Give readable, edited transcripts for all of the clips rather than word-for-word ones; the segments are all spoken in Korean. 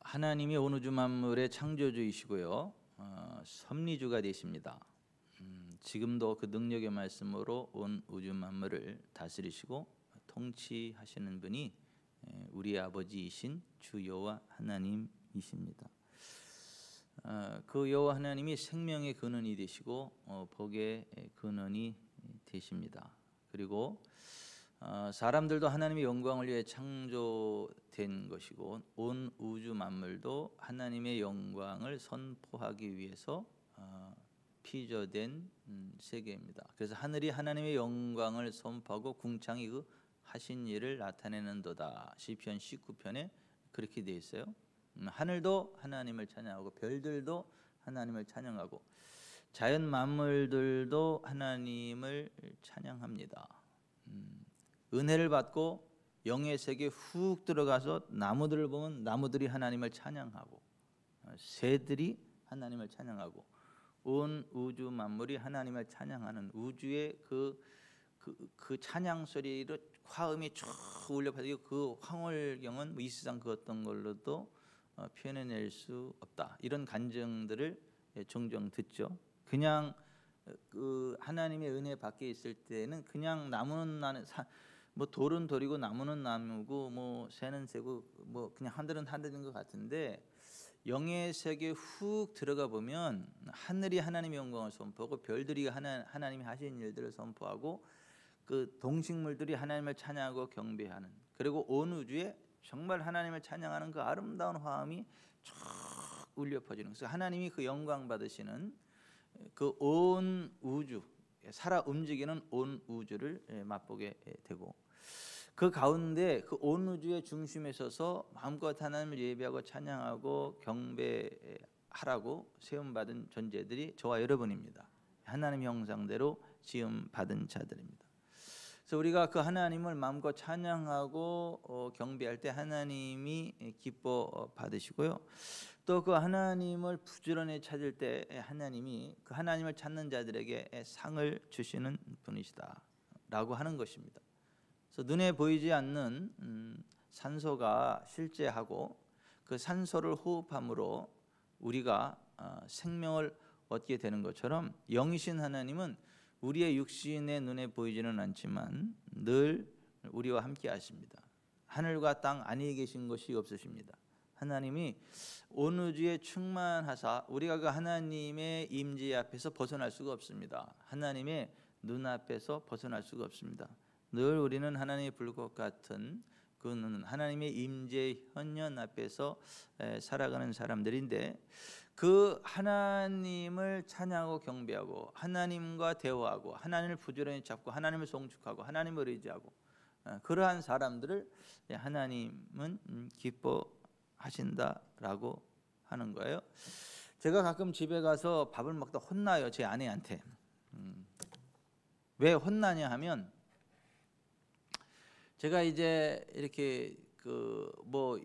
하나님이 온 우주 만물의 창조주이시고요, 섭리주가 되십니다. 지금도 그 능력의 말씀으로 온 우주 만물을 다스리시고 통치하시는 분이 우리 아버지이신 주 여호와 하나님이십니다. 그 여호와 하나님이 생명의 근원이 되시고 복의 근원이 되십니다. 그리고 사람들도 하나님의 영광을 위해 창조된 것이고 온 우주 만물도 하나님의 영광을 선포하기 위해서 피조된 세계입니다. 그래서 하늘이 하나님의 영광을 선포하고 궁창이 그 하신 일을 나타내는도다. 시편 19편에 그렇게 되어 있어요. 하늘도 하나님을 찬양하고 별들도 하나님을 찬양하고 자연 만물들도 하나님을 찬양합니다. 은혜를 받고 영의 세계에 훅 들어가서 나무들을 보면 나무들이 하나님을 찬양하고 새들이 하나님을 찬양하고 온 우주 만물이 하나님을 찬양하는 우주의 그 찬양 소리로 화음이 쭉 울려 퍼지고 그 황홀경은 이 세상 그 어떤 걸로도 표현해낼 수 없다. 이런 간증들을 종종 듣죠. 그냥 그 하나님의 은혜 밖에 있을 때는 그냥 나무는 뭐 돌은 돌이고 나무는 나무고 뭐 새는 새고 뭐 그냥 하늘은 하늘인 것 같은데 영의 세계에 훅 들어가 보면 하늘이 하나님의 영광을 선포하고 별들이 하나님이 하신 일들을 선포하고 그 동식물들이 하나님을 찬양하고 경배하는, 그리고 온 우주에 정말 하나님을 찬양하는 그 아름다운 화음이 쭉 울려 퍼지는, 그래서 하나님이 그 영광 받으시는 그 온 우주, 살아 움직이는 온 우주를 맛보게 되고 그 가운데 그 온 우주의 중심에 서서 마음껏 하나님을 예배하고 찬양하고 경배하라고 세움받은 존재들이 저와 여러분입니다. 하나님 형상대로 지음받은 자들입니다. 그래서 우리가 그 하나님을 마음껏 찬양하고 경배할 때 하나님이 기뻐 받으시고요, 또 그 하나님을 부지런히 찾을 때 하나님이 그 하나님을 찾는 자들에게 상을 주시는 분이시다 라고 하는 것입니다. 그래서 눈에 보이지 않는 산소가 실제하고 그 산소를 호흡함으로 우리가 생명을 얻게 되는 것처럼 영이신 하나님은 우리의 육신의 눈에 보이지는 않지만 늘 우리와 함께 하십니다. 하늘과 땅 안에 계신 것이 없으십니다. 하나님이 온 우주에 충만하사 우리가 그 하나님의 임재 앞에서 벗어날 수가 없습니다. 하나님의 눈앞에서 벗어날 수가 없습니다. 늘 우리는 하나님의 불꽃 같은 그 하나님의 임재 현현 앞에서 살아가는 사람들인데 그 하나님을 찬양하고 경배하고 하나님과 대화하고 하나님을 부지런히 잡고 하나님을 송축하고 하나님을 의지하고 그러한 사람들을 하나님은 기뻐하신다라고 하는 거예요. 제가 가끔 집에 가서 밥을 먹다 혼나요, 제 아내한테. 왜 혼나냐 하면 제가 이제 이렇게 그 뭐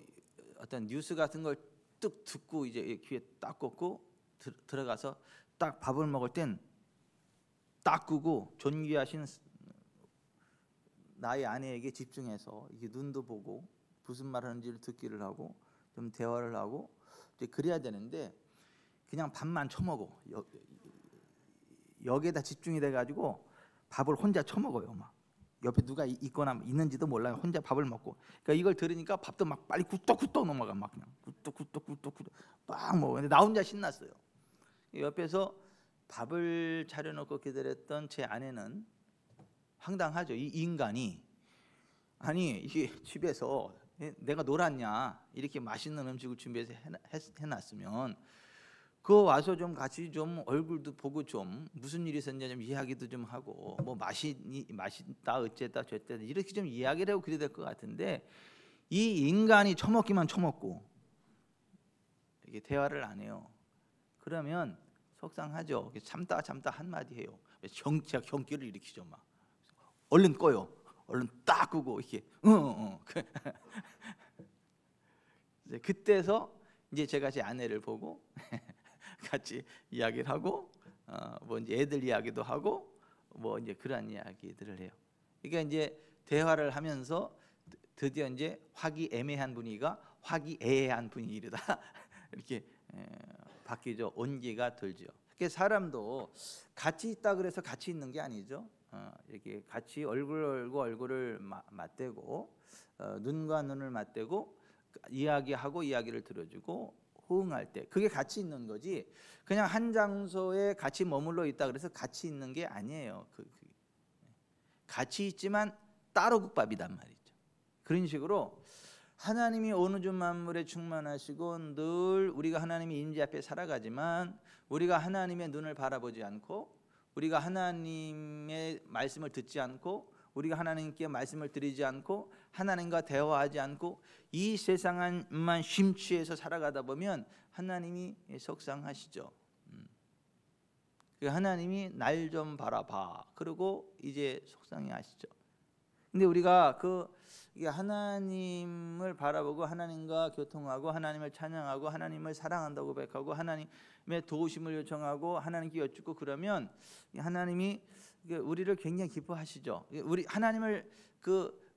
어떤 뉴스 같은 걸 뚝 듣고 이제 귀에 딱 꽂고 들어가서 딱 밥을 먹을 땐 딱 끄고 존귀하신 나의 아내에게 집중해서 이게 눈도 보고 무슨 말 하는지를 듣기를 하고 좀 대화를 하고 그래야 되는데 그냥 밥만 처먹어. 여기에다 집중이 돼가지고 밥을 혼자 처먹어요. 막 옆에 누가 있거나 있는지도 몰라요. 혼자 밥을 먹고. 그러니까 이걸 들으니까 밥도 막 빨리 굿떡굿떡 넘어가. 막 그냥 굿떡굿떡 막 먹어. 근데 나 혼자 신났어요. 옆에서 밥을 차려놓고 기다렸던 제 아내는 황당하죠. 이 인간이 아니 이게 집에서 내가 놀았냐 이렇게 맛있는 음식을 준비해서 해놨으면 그 와서 좀 같이 좀 얼굴도 보고 좀 무슨 일이 있었냐 좀 이야기도 좀 하고 뭐 맛있다 어쨌다 저쨌다 이렇게 좀 이야기를 하고 그래야 될 것 같은데 이 인간이 처먹기만 처먹고 이게 대화를 안 해요. 그러면 속상하죠. 참다 한마디 해요. 제가 경기를 일으키죠. 막 얼른 꺼요. 얼른 딱 끄고 이렇게 그때서 이제 제가 제 아내를 보고 같이 이야기를 하고 뭐 이제 애들 이야기도 하고 뭐 이제 그런 이야기들을 해요. 그러니까 이제 대화를 하면서 드디어 이제 화기애매한 분위기가 화기애애한 분위기다 이렇게 바뀌죠. 온기가 들죠. 그러니까 사람도 같이 있다 그래서 같이 있는 게 아니죠. 이렇게 같이 얼굴을 맞대고 눈과 눈을 맞대고 이야기하고 이야기를 들어주고 호응할 때 그게 같이 있는 거지. 그냥 한 장소에 같이 머물러 있다 그래서 같이 있는 게 아니에요. 같이 있지만 따로 국밥이단 말이죠. 그런 식으로 하나님이 온 우주 만물에 충만하시고 늘 우리가 하나님의 임재 앞에 살아가지만 우리가 하나님의 눈을 바라보지 않고 우리가 하나님의 말씀을 듣지 않고 우리가 하나님께 말씀을 드리지 않고 하나님과 대화하지 않고 이 세상만 심취해서 살아가다 보면 하나님이 속상하시죠. 하나님이 날 좀 바라봐 그러고 이제 속상해하시죠. 근데 우리가 하나님을 바라보고 하나님과 교통하고 하나님을 찬양하고 하나님을 사랑한다고 고백하고 하나님의 도우심을 요청하고 하나님께 여쭙고 그러면 하나님이 우리를 굉장히 기뻐하시죠. 우리 하나님을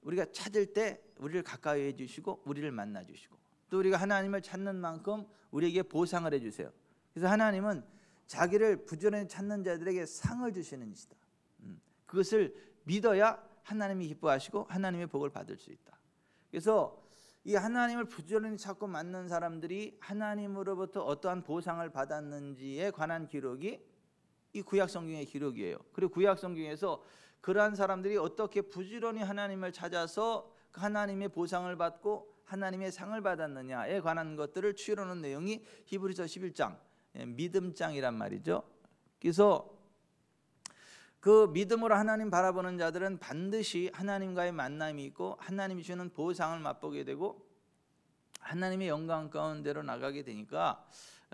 우리가 찾을 때 우리를 가까이 해주시고 우리를 만나 주시고 또 우리가 하나님을 찾는 만큼 우리에게 보상을 해주세요. 그래서 하나님은 자기를 부지런히 찾는 자들에게 상을 주시는 이시다. 그것을 믿어야 하나님이 기뻐하시고 하나님의 복을 받을 수 있다. 그래서 이 하나님을 부지런히 찾고 만난 사람들이 하나님으로부터 어떠한 보상을 받았는지에 관한 기록이 이 구약 성경의 기록이에요. 그리고 구약 성경에서 그러한 사람들이 어떻게 부지런히 하나님을 찾아서 하나님의 보상을 받고 하나님의 상을 받았느냐에 관한 것들을 추려놓은 내용이 히브리서 11장 믿음장이란 말이죠. 그래서 그 믿음으로 하나님 바라보는 자들은 반드시 하나님과의 만남이 있고 하나님이 주는 보상을 맛보게 되고 하나님의 영광 가운데로 나가게 되니까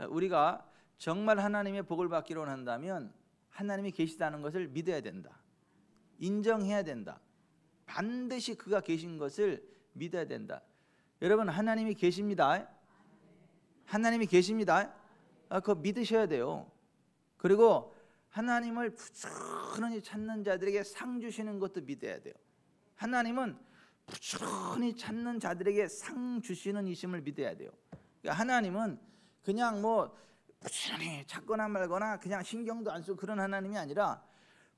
우리가 정말 하나님의 복을 받기로 한다면 하나님이 계시다는 것을 믿어야 된다. 인정해야 된다. 반드시 그가 계신 것을 믿어야 된다. 여러분 하나님이 계십니다. 하나님이 계십니다. 그거 믿으셔야 돼요. 그리고 하나님을 부지런히 찾는 자들에게 상 주시는 것도 믿어야 돼요. 하나님은 부지런히 찾는 자들에게 상 주시는 이심을 믿어야 돼요. 그러니까 하나님은 그냥 부지런히 찾거나 말거나 그냥 신경도 안 쓰고 그런 하나님이 아니라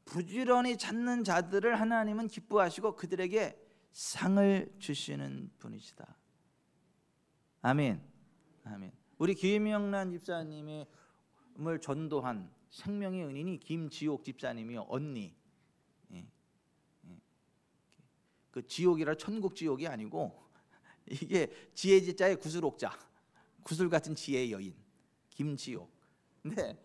부지런히 찾는 자들을 하나님은 기뻐하시고 그들에게 상을 주시는 분이시다. 아멘. 아멘. 우리 김영란 집사님을 전도한 생명의 은인이 김지옥 집사님이요. 언니. 그 지옥이라 천국 지옥이 아니고 이게 지혜지자의 구슬옥자. 구슬 같은 지혜의 여인. 김지옥. 근데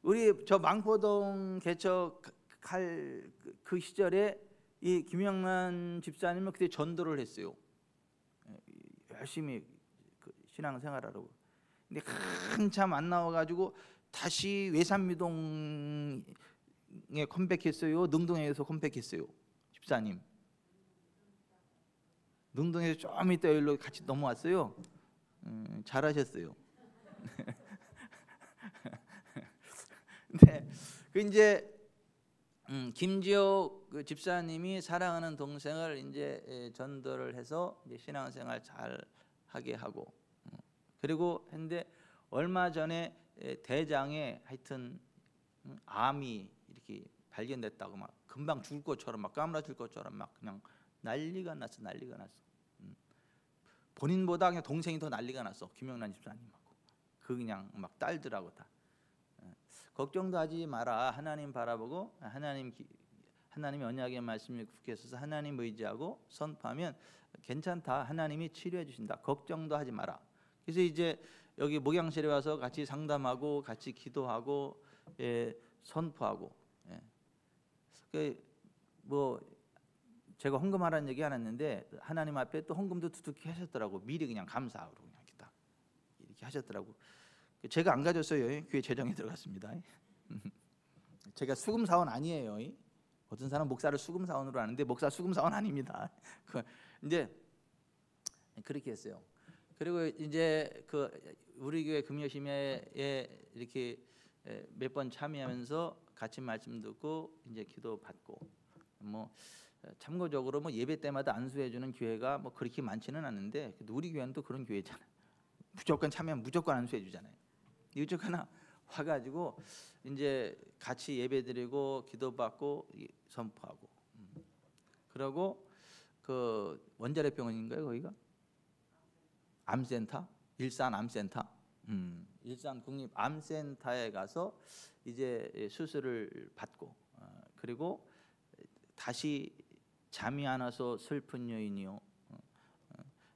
우리 저 망포동 개척할 그 시절에 이 김영란 집사님은 그때 전도를 했어요. 열심히 신앙생활하라고. 근데 한참 안 나와가지고 다시 외산미동에 컴백했어요. 능동에서 컴백했어요. 집사님. 능동에서 좀 이따 여기로 같이 넘어왔어요. 잘하셨어요. 네, 이제 김지옥 그 집사님이 사랑하는 동생을 이제 전도를 해서 이제 신앙생활 잘 하게 하고 그리고 했는데 얼마 전에 대장에 하여튼 암이 이렇게 발견됐다고 막 금방 죽을 것처럼 막 까무라질 것처럼 막 그냥 난리가 났어. 본인보다 그냥 동생이 더 난리가 났어. 김영란 집사님하고 그냥 막 딸들하고 다. 걱정도 하지 마라. 하나님 바라보고 하나님의 언약의 말씀을 굳게 서서 하나님 의지하고 선포하면 괜찮다. 하나님이 치료해 주신다. 걱정도 하지 마라. 그래서 이제 여기 목양실에 와서 같이 상담하고 같이 기도하고 선포하고 제가 헌금하라는 얘기 안 했는데 하나님 앞에 또 헌금도 두둑히 하셨더라고. 미리 그냥 감사하고 그냥 이렇게 하셨더라고. 제가 안 가졌어요. 교회 재정에 들어갔습니다. 제가 수금 사원 아니에요. 어떤 사람 목사를 수금 사원으로 하는데 목사 수금 사원 아닙니다. 이제 그렇게 했어요. 그리고 이제 우리 교회 금요심에 이렇게 몇 번 참여하면서 같이 말씀 듣고 이제 기도 받고 참고적으로 뭐 예배 때마다 안수해 주는 교회가 뭐 그렇게 많지는 않은데 우리 교회는 또 그런 교회잖아요. 무조건 참여하면 무조건 안수해 주잖아요. 이쪽 하나 와가지고 이제 같이 예배드리고 기도받고 선포하고. 그러고 그 원자력병원인가요 거기가? 암센터? 일산 암센터? 일산 국립 암센터에 가서 이제 수술을 받고 그리고 다시 잠이 안 와서 슬픈 여인이요,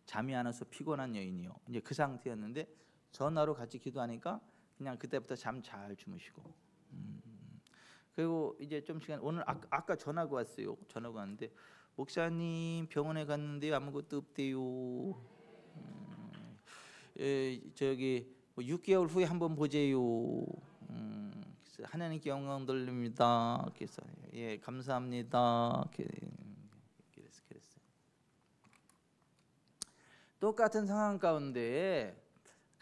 잠이 안 와서 피곤한 여인이요. 이제 그 상태였는데 전화로 같이 기도하니까 그냥 그때부터 잠 잘 주무시고. 그리고 이제 좀 시간 오늘 아까 전화가 왔어요. 전화가 왔는데 목사님 병원에 갔는데 아무것도 없대요. 저기 6개월 후에 한번 보재요. 하나님께 영광 돌립니다. 그래서 예 감사합니다. 그랬어요. 똑같은 상황 가운데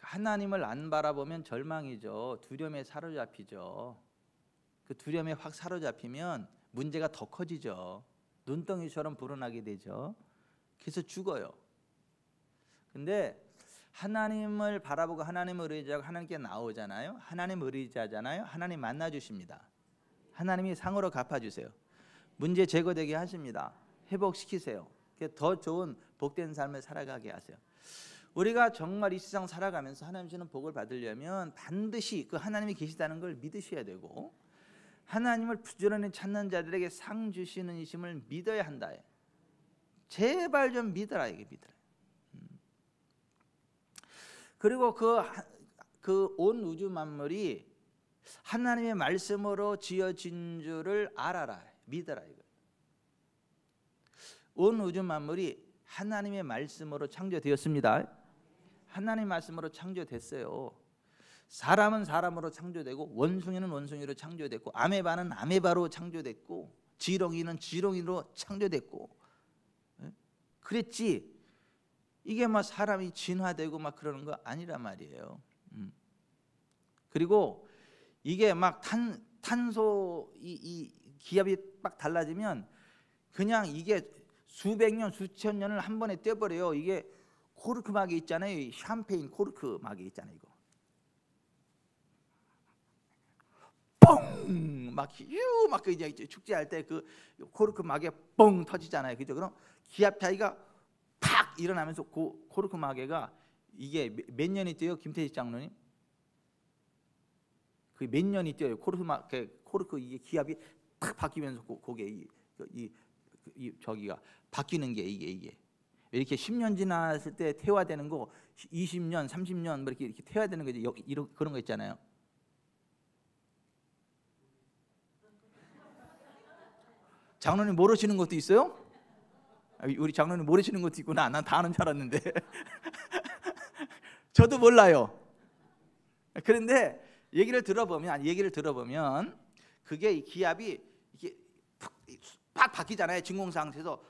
하나님을 안 바라보면 절망이죠. 두려움에 사로잡히죠. 그 두려움에 확 사로잡히면 문제가 더 커지죠. 눈덩이처럼 불어나게 되죠. 그래서 죽어요. 근데 하나님을 바라보고 하나님을 의지하고 하나님께 나오잖아요. 하나님을 의지하잖아요. 하나님 만나 주십니다. 하나님이 상으로 갚아주세요. 문제 제거되게 하십니다. 회복시키세요. 더 좋은 복된 삶을 살아가게 하세요. 우리가 정말 이 세상 살아가면서 하나님 주시는 복을 받으려면 반드시 그 하나님이 계시다는 걸 믿으셔야 되고 하나님을 부지런히 찾는 자들에게 상 주시는 이심을 믿어야 한다. 제발 좀 믿어라. 이게 믿어라. 그리고 그 온 우주 만물이 하나님의 말씀으로 지어진 줄을 알아라. 믿어라. 이거. 온 우주 만물이 하나님의 말씀으로 창조되었습니다. 하나님 말씀으로 창조됐어요. 사람은 사람으로 창조되고 원숭이는 원숭이로 창조됐고 아메바는 아메바로 창조됐고 지렁이는 지렁이로 창조됐고 그랬지 이게 막 사람이 진화되고 막 그러는 거 아니란 말이에요. 그리고 이게 막 탄소 이 기압이 막 달라지면 그냥 이게 수백 년 수천 년을 한 번에 떼버려요. 이게 코르크 막이 있잖아요. 샴페인 코르크 막이 있잖아요. 이거 뻥! 막 이제 축제할 때 그 코르크 막에 뻥 터지잖아요. 그죠? 그럼 기압 차이가 팍 일어나면서 그 코르크 막에가 이게 몇 년이 뛰어요, 김태식 장로님? 그 몇 년이 뛰어요. 코르크 이게 기압이 탁 바뀌면서 그게 저기가 바뀌는 게 이게 이렇게 10년 지났을 때 퇴화되는 거 20년, 30년 뭐 이렇게 퇴화되는 거지. 이런 그런 거 있잖아요. 장로님 모르시는 것도 있어요? 우리 장로님 모르시는 것도 있구나. 난 다 아는 줄 알았는데 저도 몰라요. 그런데 얘기를 들어보면 그게 기압이 이게 팍 바뀌잖아요. 진공 상태에서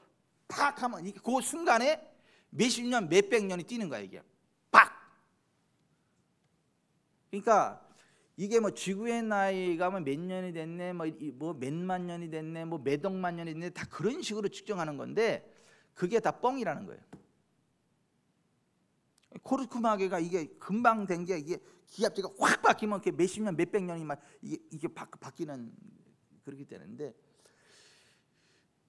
팍 하면 이게 그 순간에 몇십 년, 몇백 년이 뛰는 거야 이게 팍. 그러니까 이게 뭐 지구의 나이가 뭐 몇 년이 됐네, 뭐 몇만 년이 됐네, 뭐 몇 억만 년이 됐네, 다 그런 식으로 측정하는 건데 그게 다 뻥이라는 거예요. 코르크 마개가 이게 금방 된 게 이게 기압제가 확 바뀌면 이렇게 몇십 년, 몇백 년이 막 이게 바뀌는 그렇게 되는데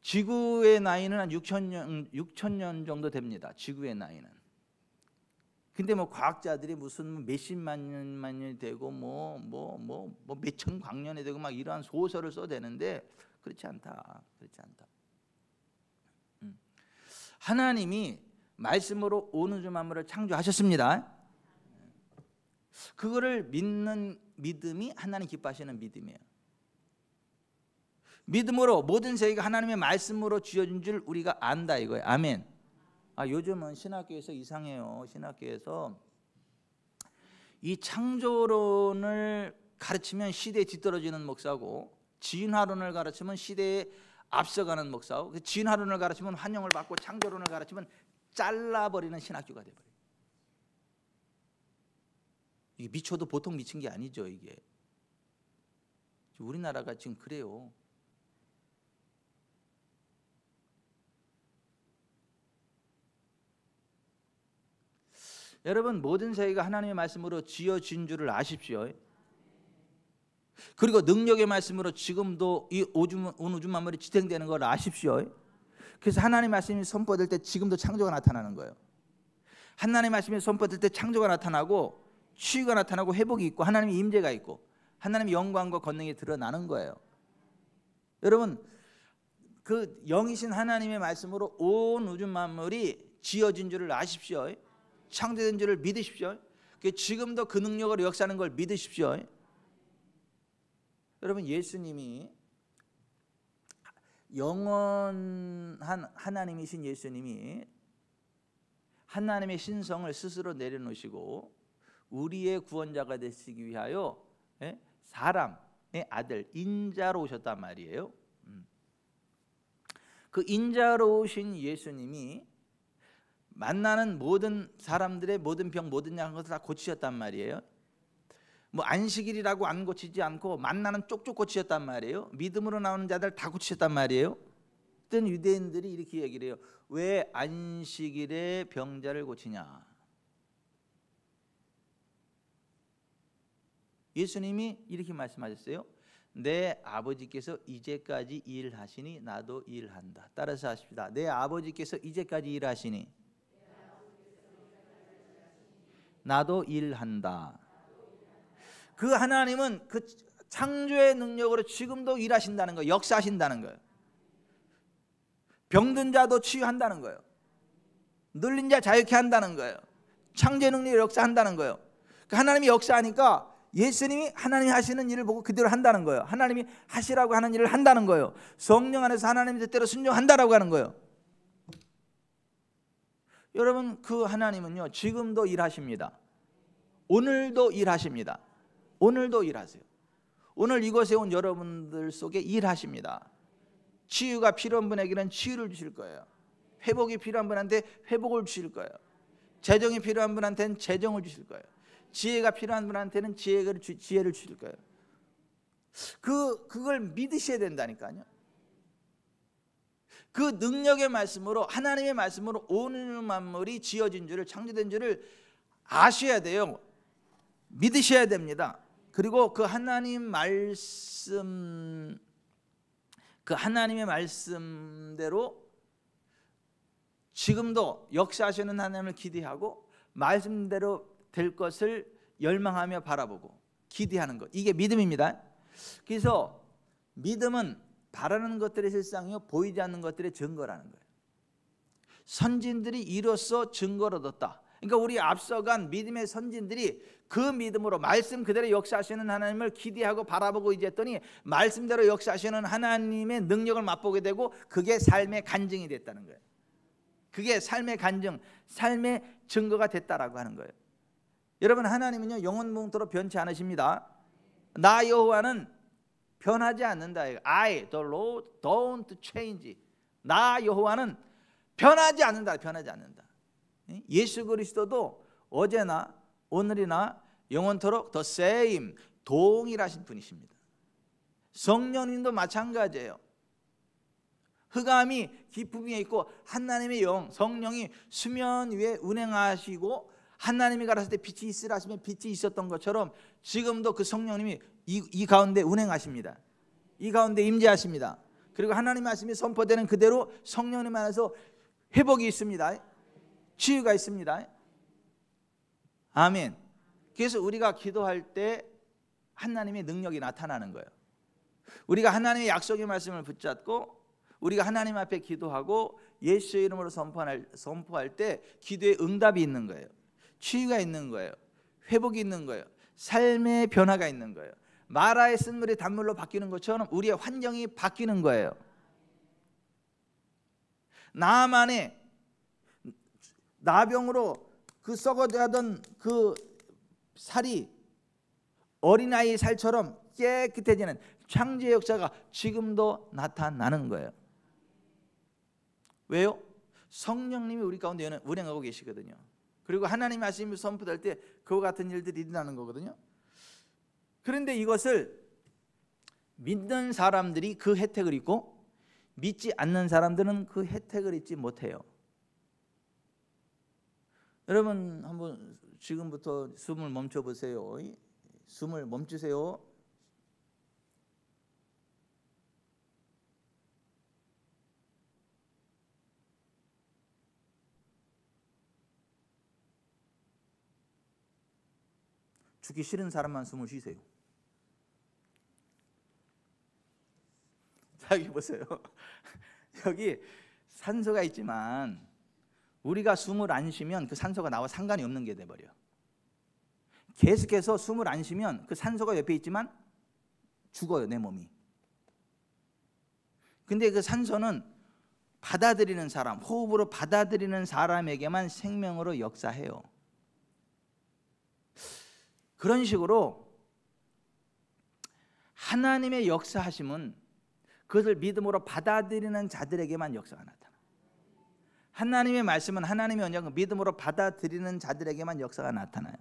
지구의 나이는 한 6천 년 정도 됩니다. 지구의 나이는. 근데 뭐 과학자들이 무슨 몇십만 년이 되고 뭐 몇천 광년이 되고 막 이러한 소설을 써대는데 그렇지 않다. 하나님이 말씀으로 온 우주 만물을 창조하셨습니다. 그거를 믿는 믿음이 하나님 기뻐하시는 믿음이에요. 믿음으로 모든 세계가 하나님의 말씀으로 지어진 줄 우리가 안다 이거예요. 아멘. 요즘은 신학교에서 이상해요. 신학교에서 이 창조론을 가르치면 시대에 뒤떨어지는 목사고 진화론을 가르치면 시대에 앞서가는 목사고 진화론을 가르치면 환영을 받고 창조론을 가르치면 잘라버리는 신학교가 돼버려요. 이게 미쳐도 보통 미친 게 아니죠. 이게 우리나라가 지금 그래요. 여러분 모든 세계가 하나님의 말씀으로 지어진 줄을 아십시오. 그리고 능력의 말씀으로 지금도 이 온 우주 만물이 지탱되는 걸 아십시오. 그래서 하나님의 말씀이 선포될 때 지금도 창조가 나타나는 거예요. 하나님의 말씀이 선포될 때 창조가 나타나고 치유가 나타나고 회복이 있고 하나님의 임재가 있고 하나님의 영광과 권능이 드러나는 거예요. 여러분 그 영이신 하나님의 말씀으로 온 우주 만물이 지어진 줄을 아십시오. 창조된 줄을 믿으십시오. 지금도 그 능력으로 역사하는 걸 믿으십시오. 여러분 예수님이 영원한 하나님이신 예수님이 하나님의 신성을 스스로 내려놓으시고 우리의 구원자가 되시기 위하여 사람의 아들 인자로 오셨단 말이에요. 그 인자로 오신 예수님이 만나는 모든 사람들의 모든 병 모든 약한 것을 다 고치셨단 말이에요. 뭐 안식일이라고 안 고치지 않고 만나는 쪽쪽 고치셨단 말이에요. 믿음으로 나오는 자들 다 고치셨단 말이에요. 그때 유대인들이 이렇게 얘기를 해요. 왜 안식일에 병자를 고치냐? 예수님이 이렇게 말씀하셨어요. 내 아버지께서 이제까지 일하시니 나도 일한다. 따라서 하십시다. 내 아버지께서 이제까지 일하시니 나도 일한다. 그 하나님은 그 창조의 능력으로 지금도 일하신다는 거예요. 역사하신다는 거예요. 병든 자도 치유한다는 거예요. 눌린 자 자유케 한다는 거예요. 창조의 능력으로 역사한다는 거예요. 그 하나님이 역사하니까 예수님이 하나님이 하시는 일을 보고 그대로 한다는 거예요. 하나님이 하시라고 하는 일을 한다는 거예요. 성령 안에서 하나님의 뜻대로 순종한다라고 하는 거예요. 여러분 그 하나님은요 지금도 일하십니다. 오늘도 일하십니다. 오늘도 일하세요. 오늘 이곳에 온 여러분들 속에 일하십니다. 치유가 필요한 분에게는 치유를 주실 거예요. 회복이 필요한 분한테 회복을 주실 거예요. 재정이 필요한 분한테는 재정을 주실 거예요. 지혜가 필요한 분한테는 지혜를 주실 거예요. 그걸 믿으셔야 된다니까요. 그 능력의 말씀으로 하나님의 말씀으로 온 만물이 지어진 줄을 창조된 줄을 아셔야 돼요. 믿으셔야 됩니다. 그리고 그 하나님 말씀 그 하나님의 말씀대로 지금도 역사하시는 하나님을 기대하고 말씀대로 될 것을 열망하며 바라보고 기대하는 것, 이게 믿음입니다. 그래서 믿음은 바라는 것들의 실상이요 보이지 않는 것들의 증거라는 거예요. 선진들이 이로써 증거를 얻었다. 그러니까 우리 앞서간 믿음의 선진들이 그 믿음으로 말씀 그대로 역사하시는 하나님을 기대하고 바라보고 이제 했더니 말씀대로 역사하시는 하나님의 능력을 맛보게 되고 그게 삶의 간증이 됐다는 거예요. 그게 삶의 간증, 삶의 증거가 됐다라고 하는 거예요. 여러분 하나님은요 영원토록 변치 않으십니다. 나 여호와는 변하지 않는다. I, the Lord, don't change. 나 여호와는 변하지 않는다. 변하지 않는다. 예수 그리스도도 어제나 오늘이나 영원토록 the same, 동일하신 분이십니다. 성령님도 마찬가지예요. 흑암이 깊음 위에 있고 하나님의 영 성령이 수면 위에 운행하시고 하나님이 가라사대 빛이 있으라 하시면 빛이 있었던 것처럼 지금도 그 성령님이 이 가운데 운행하십니다. 이 가운데 임재하십니다. 그리고 하나님 말씀이 선포되는 그대로 성령님 안에서 회복이 있습니다. 치유가 있습니다. 아멘. 그래서 우리가 기도할 때 하나님의 능력이 나타나는 거예요. 우리가 하나님의 약속의 말씀을 붙잡고 우리가 하나님 앞에 기도하고 예수의 이름으로 선포할 때 기도에 응답이 있는 거예요. 치유가 있는 거예요. 회복이 있는 거예요. 삶의 변화가 있는 거예요. 마라의 쓴물이 단물로 바뀌는 것처럼 우리의 환경이 바뀌는 거예요. 나만의 나병으로 그 썩어가던 그 살이 어린아이 살처럼 깨끗해지는 창조의 역사가 지금도 나타나는 거예요. 왜요? 성령님이 우리 가운데 운행하고 계시거든요. 그리고 하나님 말씀이 선포될 때 그와 같은 일들이 일어나는 거거든요. 그런데 이것을 믿는 사람들이 그 혜택을 입고 믿지 않는 사람들은 그 혜택을 입지 못해요. 여러분 한번 지금부터 숨을 멈춰 보세요. 숨을 멈추세요. 죽기 싫은 사람만 숨을 쉬세요. 자, 여기 보세요. 여기 산소가 있지만 우리가 숨을 안 쉬면 그 산소가 나와 상관이 없는 게 돼버려요. 계속해서 숨을 안 쉬면 그 산소가 옆에 있지만 죽어요, 내 몸이. 근데 그 산소는 받아들이는 사람, 호흡으로 받아들이는 사람에게만 생명으로 역사해요. 그런 식으로 하나님의 역사하심은 그것을 믿음으로 받아들이는 자들에게만 역사가 나타나요. 하나님의 말씀은, 하나님의 언약은 믿음으로 받아들이는 자들에게만 역사가 나타나요.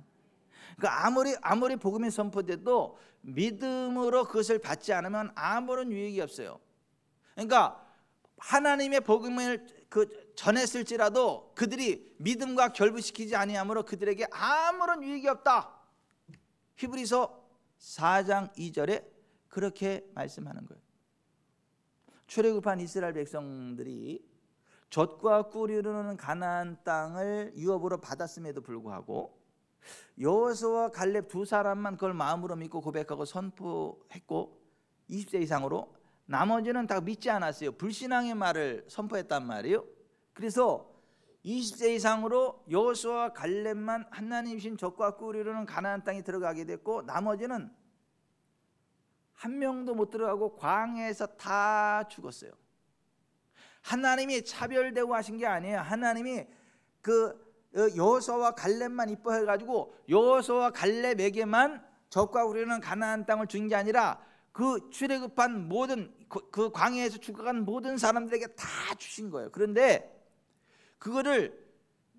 그러니까 아무리 복음이 선포돼도 믿음으로 그것을 받지 않으면 아무런 유익이 없어요. 그러니까 하나님의 복음을 전했을지라도 그들이 믿음과 결부시키지 아니하므로 그들에게 아무런 유익이 없다. 히브리서 4장 2절에 그렇게 말씀하는 거예요. 출애굽한 이스라엘 백성들이 젖과 꿀이 흐르는 가나안 땅을 유업으로 받았음에도 불구하고 여호수아와 갈렙 두 사람만 그걸 마음으로 믿고 고백하고 선포했고 20세 이상으로 나머지는 다 믿지 않았어요. 불신앙의 말을 선포했단 말이에요. 그래서 20세 이상으로 여호수아와 갈렙만 하나님 주신 젖과 꿀이 흐르는 가나안 땅에 들어가게 됐고 나머지는 한 명도 못 들어가고 광야에서 다 죽었어요. 하나님이 차별 대우하신 게 아니에요. 하나님이 여호수아와 갈렙만 이뻐해 가지고 여호수아와 갈렙에게만 젖과 꿀이 흐르는 가나안 땅을 준 게 아니라 그 출애굽한 모든 그 광야에서 죽어간 모든 사람들에게 다 주신 거예요. 그런데 그거를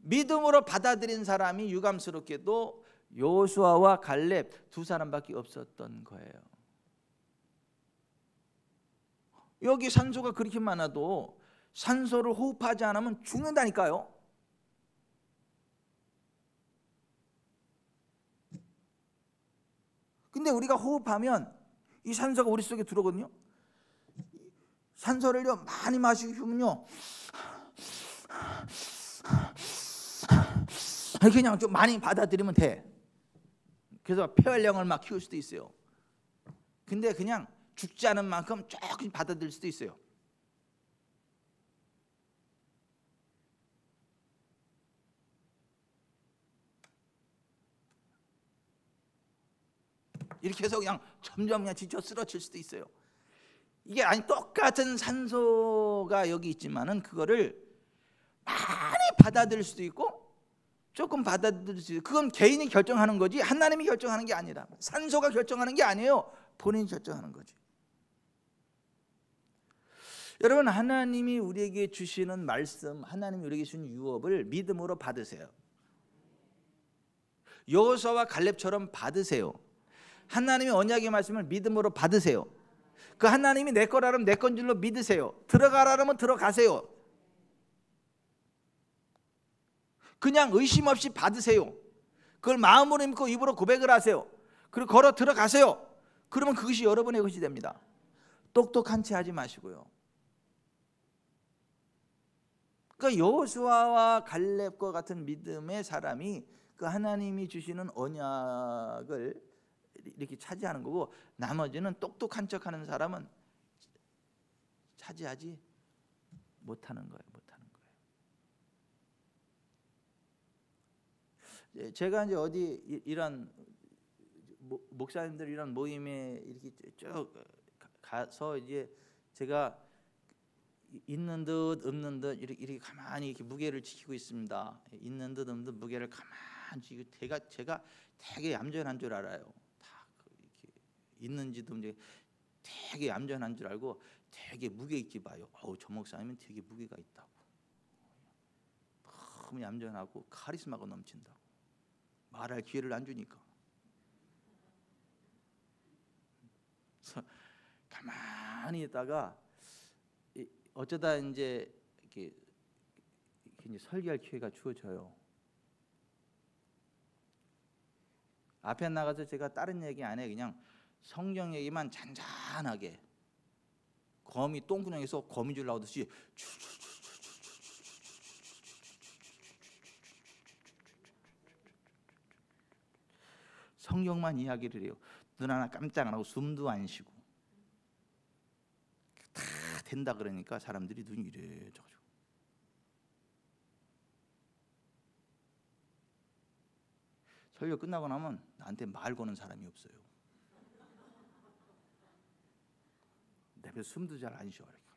믿음으로 받아들인 사람이 유감스럽게도 여호수아와 갈렙 두 사람밖에 없었던 거예요. 여기 산소가 그렇게 많아도 산소를 호흡하지 않으면 죽는다니까요. 근데 우리가 호흡하면 이 산소가 우리 속에 들어오거든요. 산소를요 많이 마시면요 그냥 좀 많이 받아들이면 돼. 그래서 폐활량을 막 키울 수도 있어요. 근데 그냥 죽지 않은 만큼 조금 받아들일 수도 있어요. 이렇게 해서 그냥 점점 그냥 지쳐 쓰러질 수도 있어요. 이게 아니 똑같은 산소가 여기 있지만은 그거를 많이 받아들일 수도 있고 조금 받아들일 수 있어요. 그건 개인이 결정하는 거지 하나님이 결정하는 게 아니라 산소가 결정하는 게 아니에요. 본인이 결정하는 거지. 여러분 하나님이 우리에게 주시는 말씀, 하나님이 우리에게 주신 유업을 믿음으로 받으세요. 여호수아와 갈렙처럼 받으세요. 하나님의 언약의 말씀을 믿음으로 받으세요. 그 하나님이 내 거라면 내 건 줄로 믿으세요. 들어가라면 들어가세요. 그냥 의심 없이 받으세요. 그걸 마음으로 믿고 입으로 고백을 하세요. 그리고 걸어 들어가세요. 그러면 그것이 여러분의 것이 됩니다. 똑똑한 채 하지 마시고요. 그러니까 여호수아와 갈렙과 같은 믿음의 사람이 그 하나님이 주시는 언약을 이렇게 차지하는 거고 나머지는 똑똑한 척하는 사람은 차지하지 못하는 거예요. 제가 이제 어디 이런 목사님들 이런 모임에 이렇게 쭉 가서 이제 제가 있는 듯 없는 듯 이렇게 가만히 이렇게 무게를 지키고 있습니다. 있는 듯 없는 듯 무게를 가만히 지키고 제가 되게 얌전한 줄 알아요. 다 이렇게 있는지도 이제 되게 얌전한 줄 알고 되게 무게 있게 봐요. 저 목사님은 되게 무게가 있다고. 너무 얌전하고 카리스마가 넘친다고. 말할 기회를 안 주니까. 그래서 가만히 있다가 어쩌다 이제 이렇게 설교할 기회가 주어져요. 앞에 나가서 제가 다른 얘기 안 해. 그냥 성경 얘기만 잔잔하게 거미 똥구멍에서 거미줄 나오듯이 성경만 이야기를 해요. 눈 하나 깜짝 안 하고 숨도 안 쉬고 다 된다 그러니까 사람들이 눈이 이래 져가지고 설교 끝나고 나면 나한테 말 거는 사람이 없어요. 내 앞에 숨도 잘 안 쉬어. 이렇게 있고.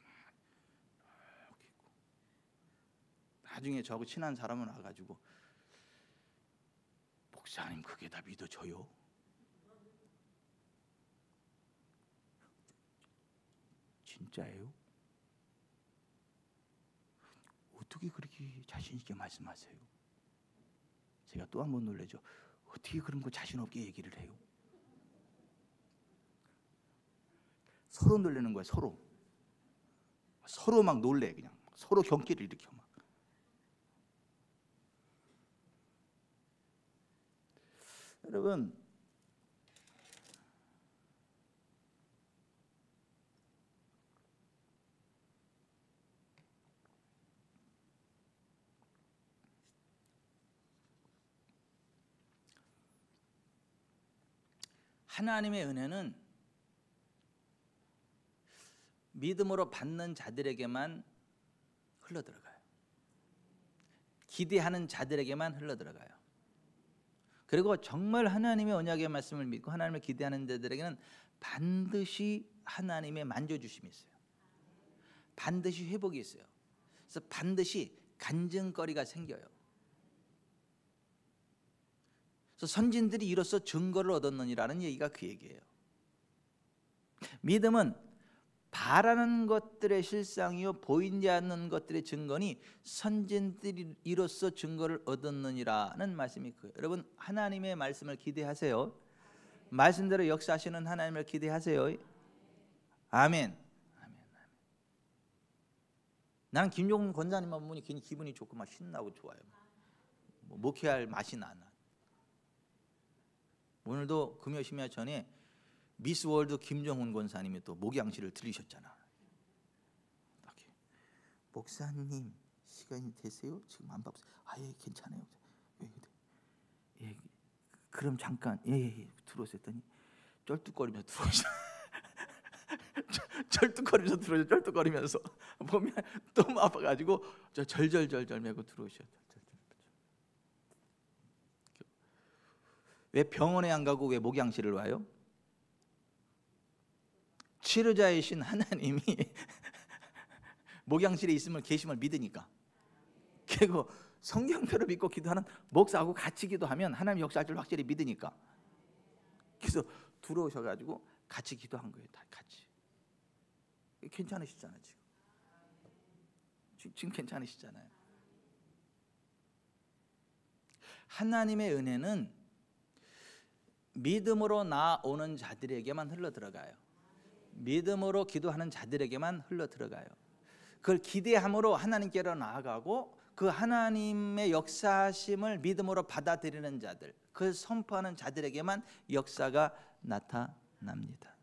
나중에 저하고 친한 사람은 와가지고 목사님 그게 다 믿어져요? 진짜예요? 어떻게 그렇게 자신 있게 말씀하세요? 제가 또 한 번 놀라죠. 어떻게 그런 거 자신 없게 얘기를 해요? 서로 놀라는 거야. 서로 막 놀래. 그냥 서로 경기를 일으켜 막. 여러분, 하나님의 은혜는 믿음으로 받는 자들에게만 흘러들어가요. 기대하는 자들에게만 흘러들어가요. 그리고 정말 하나님의 언약의 말씀을 믿고 하나님을 기대하는 자들에게는 반드시 하나님의 만져주심이 있어요. 반드시 회복이 있어요. 그래서 반드시 간증거리가 생겨요. 그래서 선진들이 이로써 증거를 얻었느니라는 얘기가 그 얘기예요. 믿음은 바라는 것들의 실상이요 보이지 않는 것들의 증거니 선진들이 이로써 증거를 얻었느니라는 말씀이 그예요. 여러분 하나님의 말씀을 기대하세요. 말씀대로 역사하시는 하나님을 기대하세요. 아멘. 나는 김종훈 권사님만 보니 괜히 기분이 좋고 막 신나고 좋아요. 목회할 맛이 나나. 오늘도 금요 심야 전에 미스 월드 김정훈 권사님이 또 목양실을 들리셨잖아. 목사님 시간이 되세요? 지금 안 바쁘세요? 예 괜찮아요. 예, 그럼 잠깐 예 들어오세요 했더니 쩔뚝거리면서 들어오셔. 쩔뚝거리면서 보면 너무 아파가지고 저 절절절절 매고 들어오셔. 왜 병원에 안 가고 왜 목양실을 와요? 치료자이신 하나님이 목양실에 있음을 계심을 믿으니까. 그리고 성경대로 믿고 기도하는 목사하고 같이 기도하면 하나님 역사할 줄 확실히 믿으니까. 그래서 들어오셔가지고 같이 기도한 거예요. 다 같이. 괜찮으시잖아요 지금 괜찮으시잖아요. 하나님의 은혜는 믿음으로 나오는 자들에게만 흘러들어가요. 믿음으로 기도하는 자들에게만 흘러들어가요. 그걸 기대함으로 하나님께로 나아가고 그 하나님의 역사심을 믿음으로 받아들이는 자들, 그걸 선포하는 자들에게만 역사가 나타납니다.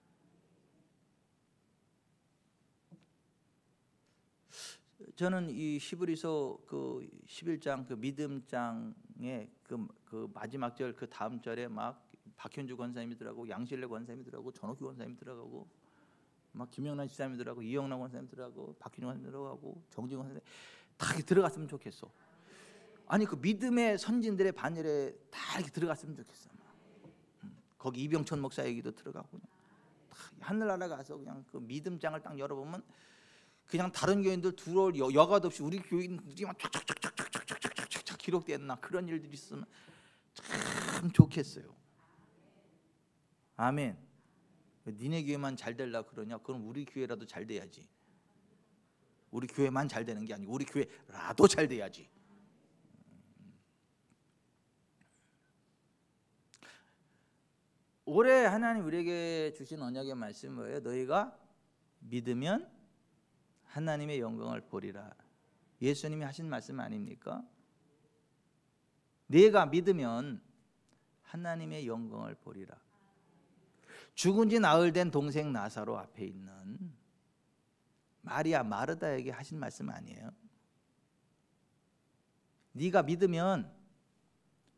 저는 이 히브리서 그 11장 그 믿음장의 그 마지막 절 그 다음 절에 막 박현주 권사님이 들어가고 양실래 권사님이 들어가고 전옥기 권사님이 들어가고 막 김영란 집사님이 들어가고 이영란 권사님이 들어가고 박현주 권사님이 들어가고 정진 권사님 다 이렇게 들어갔으면 좋겠어. 아니 그 믿음의 선진들의 반열에 다 이렇게 들어갔으면 좋겠어. 거기 이병천 목사 얘기도 들어가고 그냥 하늘나라 가서 그냥 그 믿음장을 딱 열어보면 그냥 다른 교인들 들어올 여가도 없이 우리 교인들이 막 촥촥촥촥촥촥촥촥 기록됐나 그런 일들이 있으면 참 좋겠어요. 아멘. 니네 교회만 잘 되려고 그러냐? 그럼 우리 교회라도 잘 돼야지. 우리 교회만 잘 되는 게 아니고 우리 교회라도 잘 돼야지. 올해 하나님 우리에게 주신 언약의 말씀은 뭐예요? 너희가 믿으면 하나님의 영광을 보리라. 예수님이 하신 말씀 아닙니까? 네가 믿으면 하나님의 영광을 보리라. 죽은 지 나흘 된 동생 나사로 앞에 있는 마리아 마르다에게 하신 말씀 아니에요? 네가 믿으면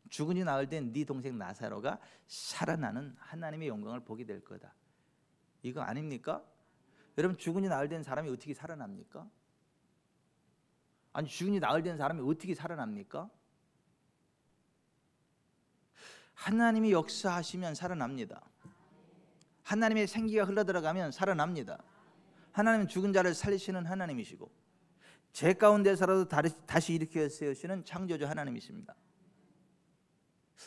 죽은 지 나흘 된 네 동생 나사로가 살아나는 하나님의 영광을 보게 될 거다. 이거 아닙니까? 여러분, 죽은 지 나흘 된 사람이 어떻게 살아납니까? 아니, 죽은 지 나흘 된 사람이 어떻게 살아납니까? 하나님이 역사하시면 살아납니다. 하나님의 생기가 흘러들어가면 살아납니다. 하나님은 죽은 자를 살리시는 하나님이시고 죄 가운데서라도 다시 일으켜 세우시는 창조주 하나님이십니다.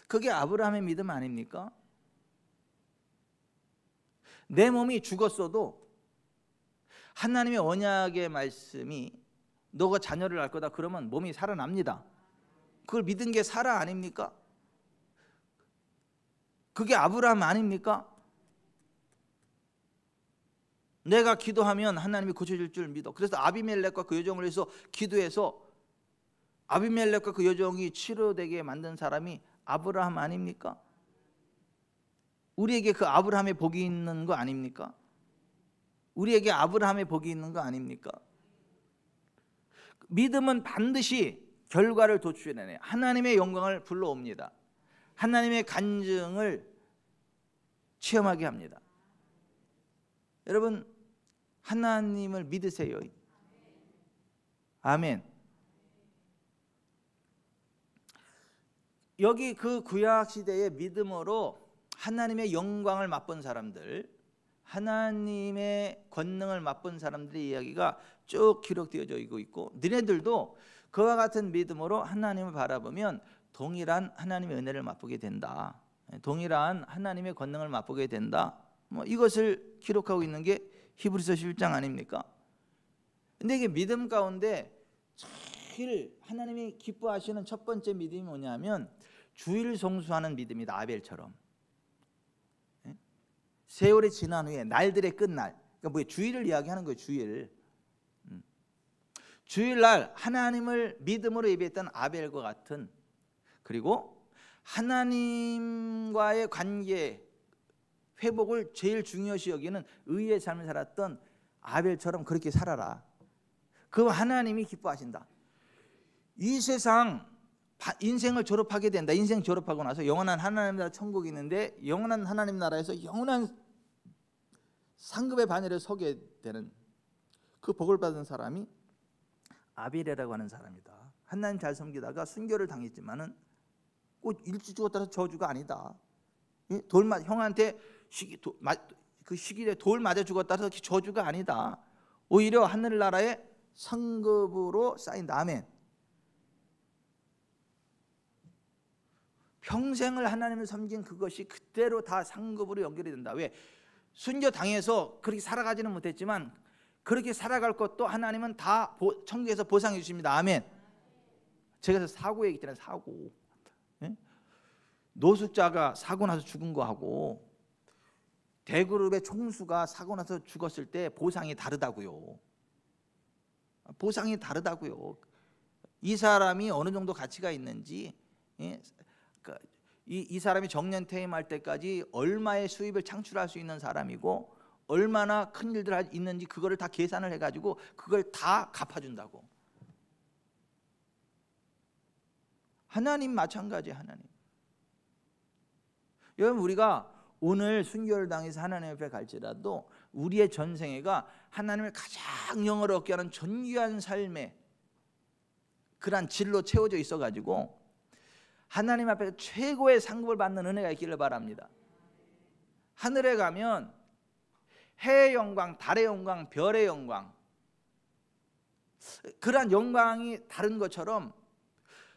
그게 아브라함의 믿음 아닙니까? 내 몸이 죽었어도 하나님의 언약의 말씀이 너가 자녀를 낳을 거다 그러면 몸이 살아납니다. 그걸 믿은 게 사라 아닙니까? 그게 아브라함 아닙니까? 내가 기도하면 하나님이 고쳐줄 줄 믿어. 그래서 아비멜렉과 그 여종을 위해서 기도해서 아비멜렉과 그 여종이 치료되게 만든 사람이 아브라함 아닙니까? 우리에게 그 아브라함의 복이 있는 거 아닙니까? 우리에게 아브라함의 복이 있는 거 아닙니까? 믿음은 반드시 결과를 도출해내 하나님의 영광을 불러옵니다. 하나님의 간증을 체험하게 합니다. 여러분, 하나님을 믿으세요. 아멘. 여기 그 구약 시대의 믿음으로 하나님의 영광을 맛본 사람들, 하나님의 권능을 맛본 사람들의 이야기가 쭉 기록되어져 있고 너네들도 그와 같은 믿음으로 하나님을 바라보면 동일한 하나님의 은혜를 맛보게 된다. 동일한 하나님의 권능을 맛보게 된다. 이것을 기록하고 있는 게 히브리서 11장 아닙니까? 근데 이게 믿음 가운데 제일 하나님이 기뻐하시는 첫 번째 믿음이 뭐냐면 주일 성수하는 믿음이다. 아벨처럼. 세월이 지난 후에 날들의 끝날, 그러니까 주일을 이야기하는 거예요. 주일날 하나님을 믿음으로 예배했던 아벨과 같은, 그리고 하나님과의 관계 회복을 제일 중요시 여기는 의의 삶을 살았던 아벨처럼 그렇게 살아라. 그 하나님이 기뻐하신다. 이 세상 인생을 졸업하게 된다. 인생 졸업하고 나서 영원한 하나님 나라 천국이 있는데 영원한 하나님 나라에서 영원한 상급의 반열에 서게 되는 그 복을 받은 사람이 아벨이라고 하는 사람이다. 하나님 잘 섬기다가 순교를 당했지만은 꼭 일찍 죽었다서 저주가 아니다. 형한테 그 시기에 돌 맞아 죽었다서 저주가 아니다. 오히려 하늘나라의 상급으로 쌓인다. 아멘. 평생을 하나님을 섬긴 그것이 그대로 다 상급으로 연결이 된다. 왜? 순교 당해서 그렇게 살아가지는 못했지만 그렇게 살아갈 것도 하나님은 다 천국에서 보상해 주십니다. 아멘. 제가 사고 얘기했잖아요. 사고. 노숙자가 사고 나서 죽은 거하고 대그룹의 총수가 사고 나서 죽었을 때 보상이 다르다고요. 보상이 다르다고요. 이 사람이 어느 정도 가치가 있는지, 이 사람이 정년 퇴임할 때까지 얼마의 수입을 창출할 수 있는 사람이고 얼마나 큰 일들 있는지 그거를 다 계산을 해가지고 그걸 다 갚아준다고. 하나님 마찬가지. 하나님. 여러분, 우리가 오늘 순교를 당해서 하나님 앞에 갈지라도 우리의 전생애가 하나님을 가장 영어로 얻게 하는 존귀한 삶의 그러한 질로 채워져 있어가지고 하나님 앞에서 최고의 상급을 받는 은혜가 있기를 바랍니다. 하늘에 가면 해의 영광, 달의 영광, 별의 영광, 그러한 영광이 다른 것처럼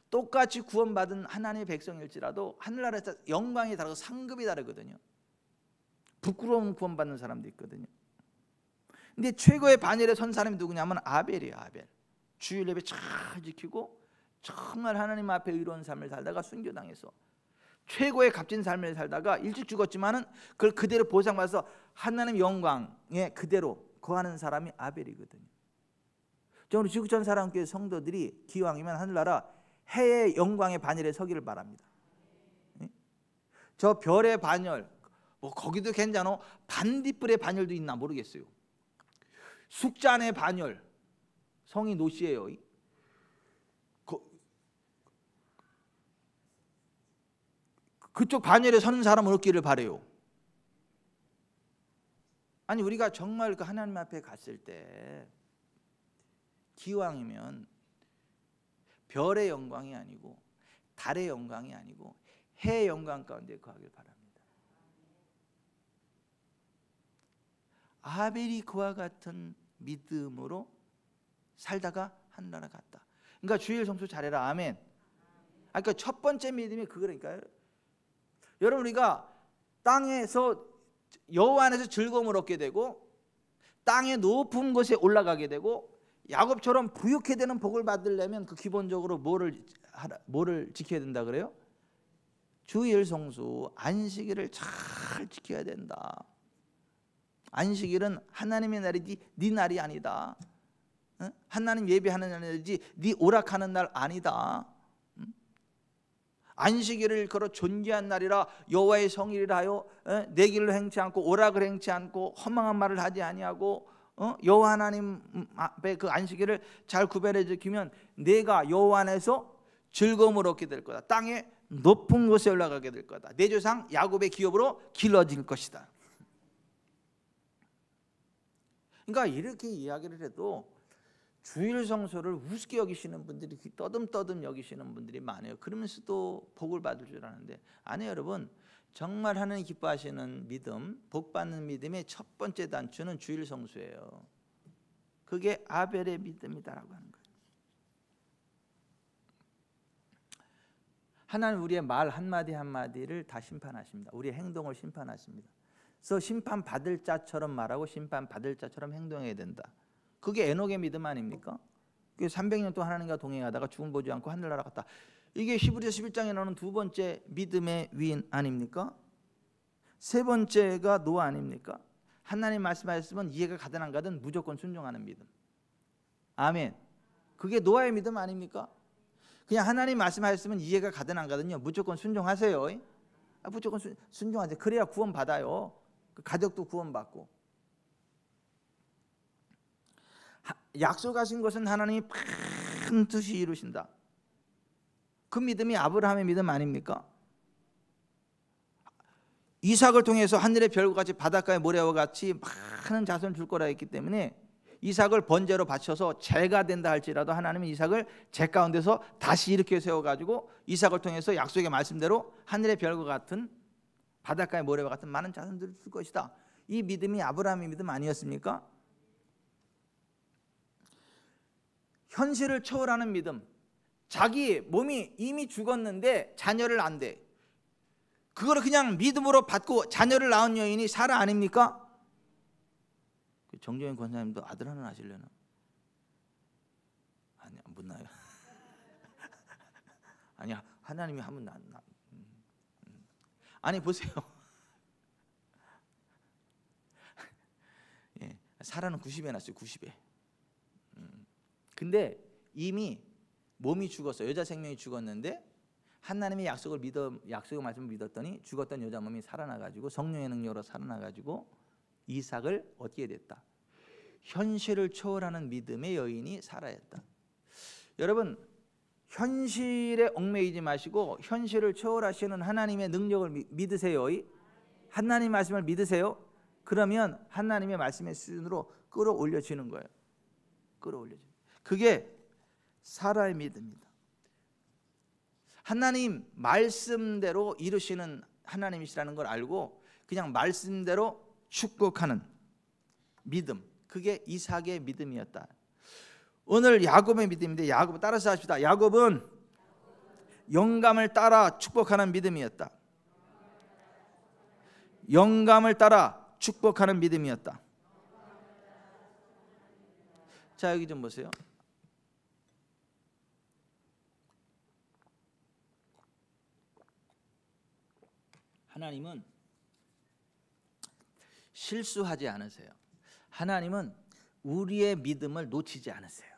똑같이 구원받은 하나님의 백성일지라도 하늘나라에서 영광이 다르고 상급이 다르거든요. 부끄러운 구원받는 사람도 있거든요. 근데 최고의 반열에 선 사람이 누구냐면 아벨이에요. 아벨. 주일 예배 잘 지키고 정말 하나님 앞에 의로운 삶을 살다가 순교당해서 최고의 값진 삶을 살다가 일찍 죽었지만은 그걸 그대로 보상받아서 하나님 영광에 그대로 거하는 사람이 아벨이거든요. 우리 지구촌 사랑교회 성도들이 기왕이면 하늘나라 해의 영광의 반열에 서기를 바랍니다. 저 별의 반열, 뭐 거기도 괜찮아. 반딧불의 반열도 있나 모르겠어요. 숙잔의 반열, 성이 노시예요. 그쪽 반열에 서는 사람은 없기를 바래요. 아니 우리가 정말 그 하나님 앞에 갔을 때 기왕이면 별의 영광이 아니고 달의 영광이 아니고 해의 영광 가운데 거하길 바랍니다. 아벨이 그와 같은 믿음으로 살다가 하늘나라 갔다. 그러니까 주일 성수 잘해라. 아멘. 그러니까 첫 번째 믿음이 그거니까요. 여러분 우리가 땅에서 여호와 안에서 즐거움을 얻게 되고 땅의 높은 곳에 올라가게 되고 야곱처럼 부유케 되는 복을 받으려면 그 기본적으로 뭐를 지켜야 된다 그래요? 주일 성수 안식일을 잘 지켜야 된다. 안식일은 하나님의 날이지 네 날이 아니다. 하나님 예배하는 날이지 네 오락하는 날 아니다. 안식일을 걸어 존귀한 날이라 여호와의 성일이라 하여 내 길로 행치 않고 오락을 행치 않고 허망한 말을 하지 아니하고 여호와 하나님 앞에 그 안식일을 잘 구별해 지키면 내가 여호와 안에서 즐거움을 얻게 될 거다. 땅에 높은 곳에 올라가게 될 거다. 내 조상 야곱의 기업으로 길러질 것이다. 그러니까 이렇게 이야기를 해도 주일 성소를 우습게 여기시는 분들이 떠듬떠듬 여기시는 분들이 많아요. 그러면서도 복을 받을 줄 아는데 아니에요. 여러분 정말 하나님 기뻐하시는 믿음, 복 받는 믿음의 첫 번째 단추는 주일 성수예요. 그게 아벨의 믿음이다라고 하는 거예요. 하나님 우리의 말 한마디 한마디를 다 심판하십니다. 우리의 행동을 심판하십니다. 그래서 심판받을 자처럼 말하고 심판받을 자처럼 행동해야 된다. 그게 에녹의 믿음 아닙니까? 300년 동안 하나님과 동행하다가 죽음 보지 않고 하늘나라 갔다. 이게 히브리서 11장에 나오는 두 번째 믿음의 위인 아닙니까? 세 번째가 노아 아닙니까? 하나님 말씀하셨으면 이해가 가든 안 가든 무조건 순종하는 믿음. 아멘. 그게 노아의 믿음 아닙니까? 그냥 하나님 말씀하셨으면 이해가 가든 안 가든요 무조건 순종하세요. 무조건 순종하세요. 그래야 구원 받아요. 가족도 구원 받고. 약속하신 것은 하나님이 반드시 이루신다. 그 믿음이 아브라함의 믿음 아닙니까? 이삭을 통해서 하늘의 별과 같이 바닷가의 모래와 같이 많은 자손을 줄 거라 했기 때문에 이삭을 번제로 바쳐서 제가 된다 할지라도 하나님은 이삭을 제 가운데서 다시 일으켜 세워가지고 이삭을 통해서 약속의 말씀대로 하늘의 별과 같은 바닷가의 모래와 같은 많은 자손들을 줄 것이다. 이 믿음이 아브라함의 믿음 아니었습니까? 현실을 초월하는 믿음. 자기 몸이 이미 죽었는데 자녀를 안 돼. 그걸 그냥 믿음으로 받고 자녀를 낳은 여인이 사라 아닙니까? 정정인 권사님도 아들 하나 낳으시려나? 아니 못 낳아요. 아니야 하나님이 하면 낳. 아니 보세요. 예, 사라는 90에 낳았어요. 90에. 근데 이미 몸이 죽었어. 여자 생명이 죽었는데 하나님의 약속을 약속의 말씀을 믿었더니 죽었던 여자 몸이 살아나가지고 성령의 능력으로 살아나가지고 이삭을 얻게 됐다. 현실을 초월하는 믿음의 여인이 사라였다. 여러분 현실에 얽매이지 마시고 현실을 초월하시는 하나님의 능력을 믿으세요. 하나님 말씀을 믿으세요. 그러면 하나님의 말씀의 수준으로 끌어올려지는 거예요. 끌어올려지는. 그게 사라의 믿음입니다. 하나님 말씀대로 이루시는 하나님이시라는 걸 알고 그냥 말씀대로 축복하는 믿음. 그게 이삭의 믿음이었다. 오늘 야곱의 믿음인데 야곱 따라서 합시다. 야곱은 영감을 따라 축복하는 믿음이었다. 영감을 따라 축복하는 믿음이었다. 자 여기 좀 보세요. 하나님은 실수하지 않으세요. 하나님은 우리의 믿음을 놓치지 않으세요.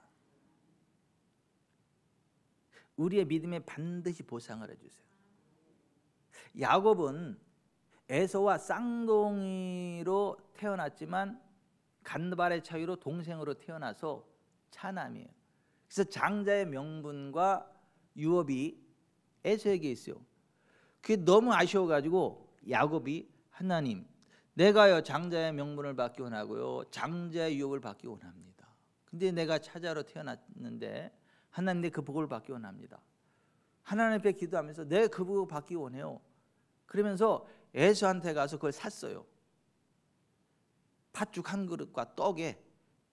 우리의 믿음에 반드시 보상을 해주세요. 야곱은 에서와 쌍둥이로 태어났지만 간발의 차이로 동생으로 태어나서 차남이에요. 그래서 장자의 명분과 유업이 에서에게 있어요. 그게 너무 아쉬워가지고 야곱이 하나님, 내가요 장자의 명분을 받기 원하고요 장자의 유업을 받기 원합니다. 근데 내가 차자로 태어났는데 하나님, 내 그 복을 받기 원합니다. 하나님 앞에 기도하면서 내 그 복을 받기 원해요. 그러면서 에서한테 가서 그걸 샀어요. 팥죽 한 그릇과 떡에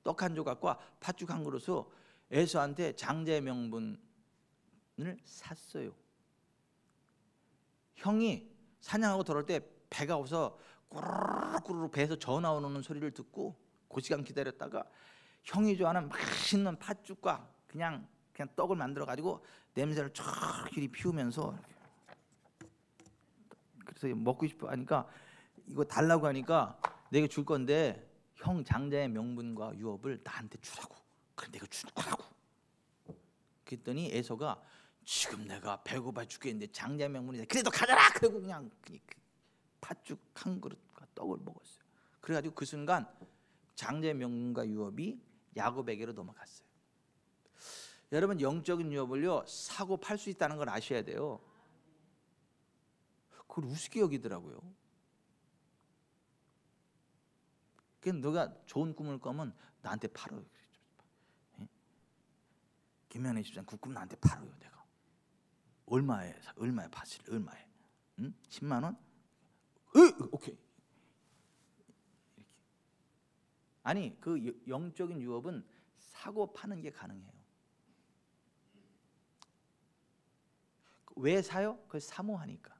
떡 한 조각과 팥죽 한 그릇을 에서한테 장자의 명분을 샀어요. 형이 사냥하고 돌아올 때 배가 고파서 꾸르르 배에서 저 나오는 소리를 듣고 그 시간 기다렸다가 형이 좋아하는 맛있는 팥죽과 그냥 떡을 만들어 가지고 냄새를 쫙 이리 피우면서, 그래서 먹고 싶어 하니까 이거 달라고 하니까 내가 줄 건데 형 장자의 명분과 유업을 나한테 주라고. 그래 내가 줄 거라고. 그랬더니 에서가 지금 내가 배고파 죽겠는데 장자의 명분이 그래도 가져라. 그리고 그냥 팥죽 한 그릇과 떡을 먹었어요. 그래가지고 그 순간 장자의 명분과 유업이 야곱에게로 넘어갔어요. 여러분, 영적인 유업을요 사고 팔 수 있다는 걸 아셔야 돼요. 그걸 우습게 여기더라고요. 그러니까 너가 좋은 꿈을 꾸면 나한테 팔아요. 김현애 집사님 그 꿈 나한테 팔아요. 내가 얼마에 파실? 얼마에? 10만 원? 오케이. 이렇게. 아니, 그 영적인 유업은 사고 파는 게 가능해요. 왜 사요? 그걸 사모하니까.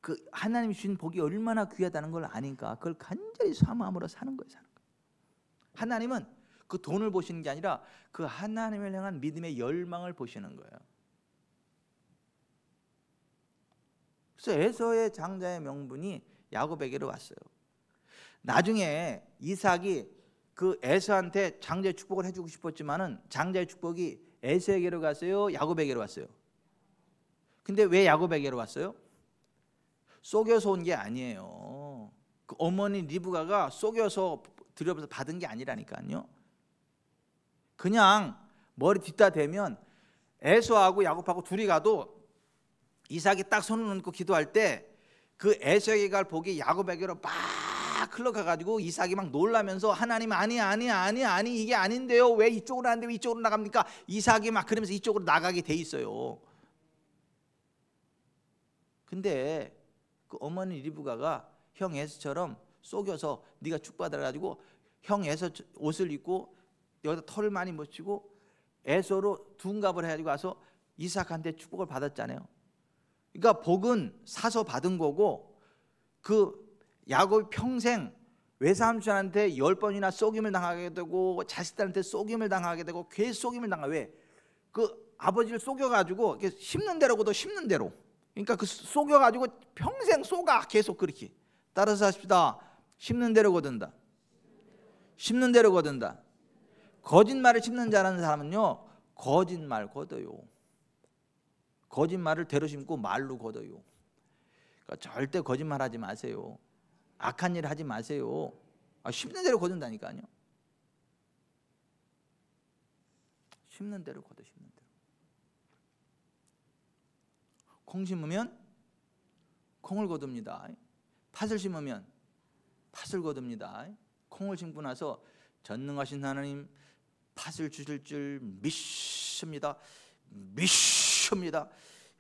그 하나님이 주신 복이 얼마나 귀하다는 걸 아니까 그걸 간절히 사모함으로 사는 거예요. 하나님은 그 돈을 보시는 게 아니라 그 하나님을 향한 믿음의 열망을 보시는 거예요. 그래서 에서의 장자의 명분이 야곱에게로 왔어요. 나중에 이삭이 그 에서한테 장자의 축복을 해주고 싶었지만은 장자의 축복이 에서에게로 갔어요? 야곱에게로 왔어요? 근데 왜 야곱에게로 왔어요? 속여서 온 게 아니에요. 그 어머니 리브가가 속여서 들여서 받은 게 아니라니까요. 그냥 머리 뒷다 대면 에서하고 야곱하고 둘이 가도 이삭이 딱 손을 얹고 기도할 때 그 에서에게 갈 복이 야곱에게로 막 흘러가가지고 이삭이 막 놀라면서 하나님 아니 이게 아닌데요, 왜 이쪽으로 안 되고 이쪽으로 나갑니까? 이삭이 막 그러면서 이쪽으로 나가게 돼 있어요. 근데 그 어머니 리브가가 형 에서처럼 속여서 네가 축복받아가지고 형 에서 옷을 입고 여기다 털을 많이 묻히고 에서로 둔갑을 해가지고 와서 이삭한테 축복을 받았잖아요. 그러니까 복은 사서 받은 거고, 그 야곱이 평생 외삼촌한테 10번이나 속임을 당하게 되고 자식들한테 속임을 당하게 되고 괴 속임을 당하. 왜? 그 아버지를 속여가지고 심는 대로 거둬. 심는 대로. 그러니까 그 속여가지고 평생 속아. 계속 그렇게. 따라서 하십시다. 심는 대로 거둔다. 심는 대로 거둔다. 거짓말을 심는 자라는 사람은요 거짓말 거둬요. 거짓말을 대로 심고 말로 거둬요. 그러니까 절대 거짓말하지 마세요. 악한 일 하지 마세요. 심는 대로 거둔다니까요. 심는 대로 거둬. 심는 대로. 콩 심으면 콩을 거둡니다. 팥을 심으면 팥을 거둡니다. 콩을 심고 나서 전능하신 하나님 팥을 주실 줄 믿습니다.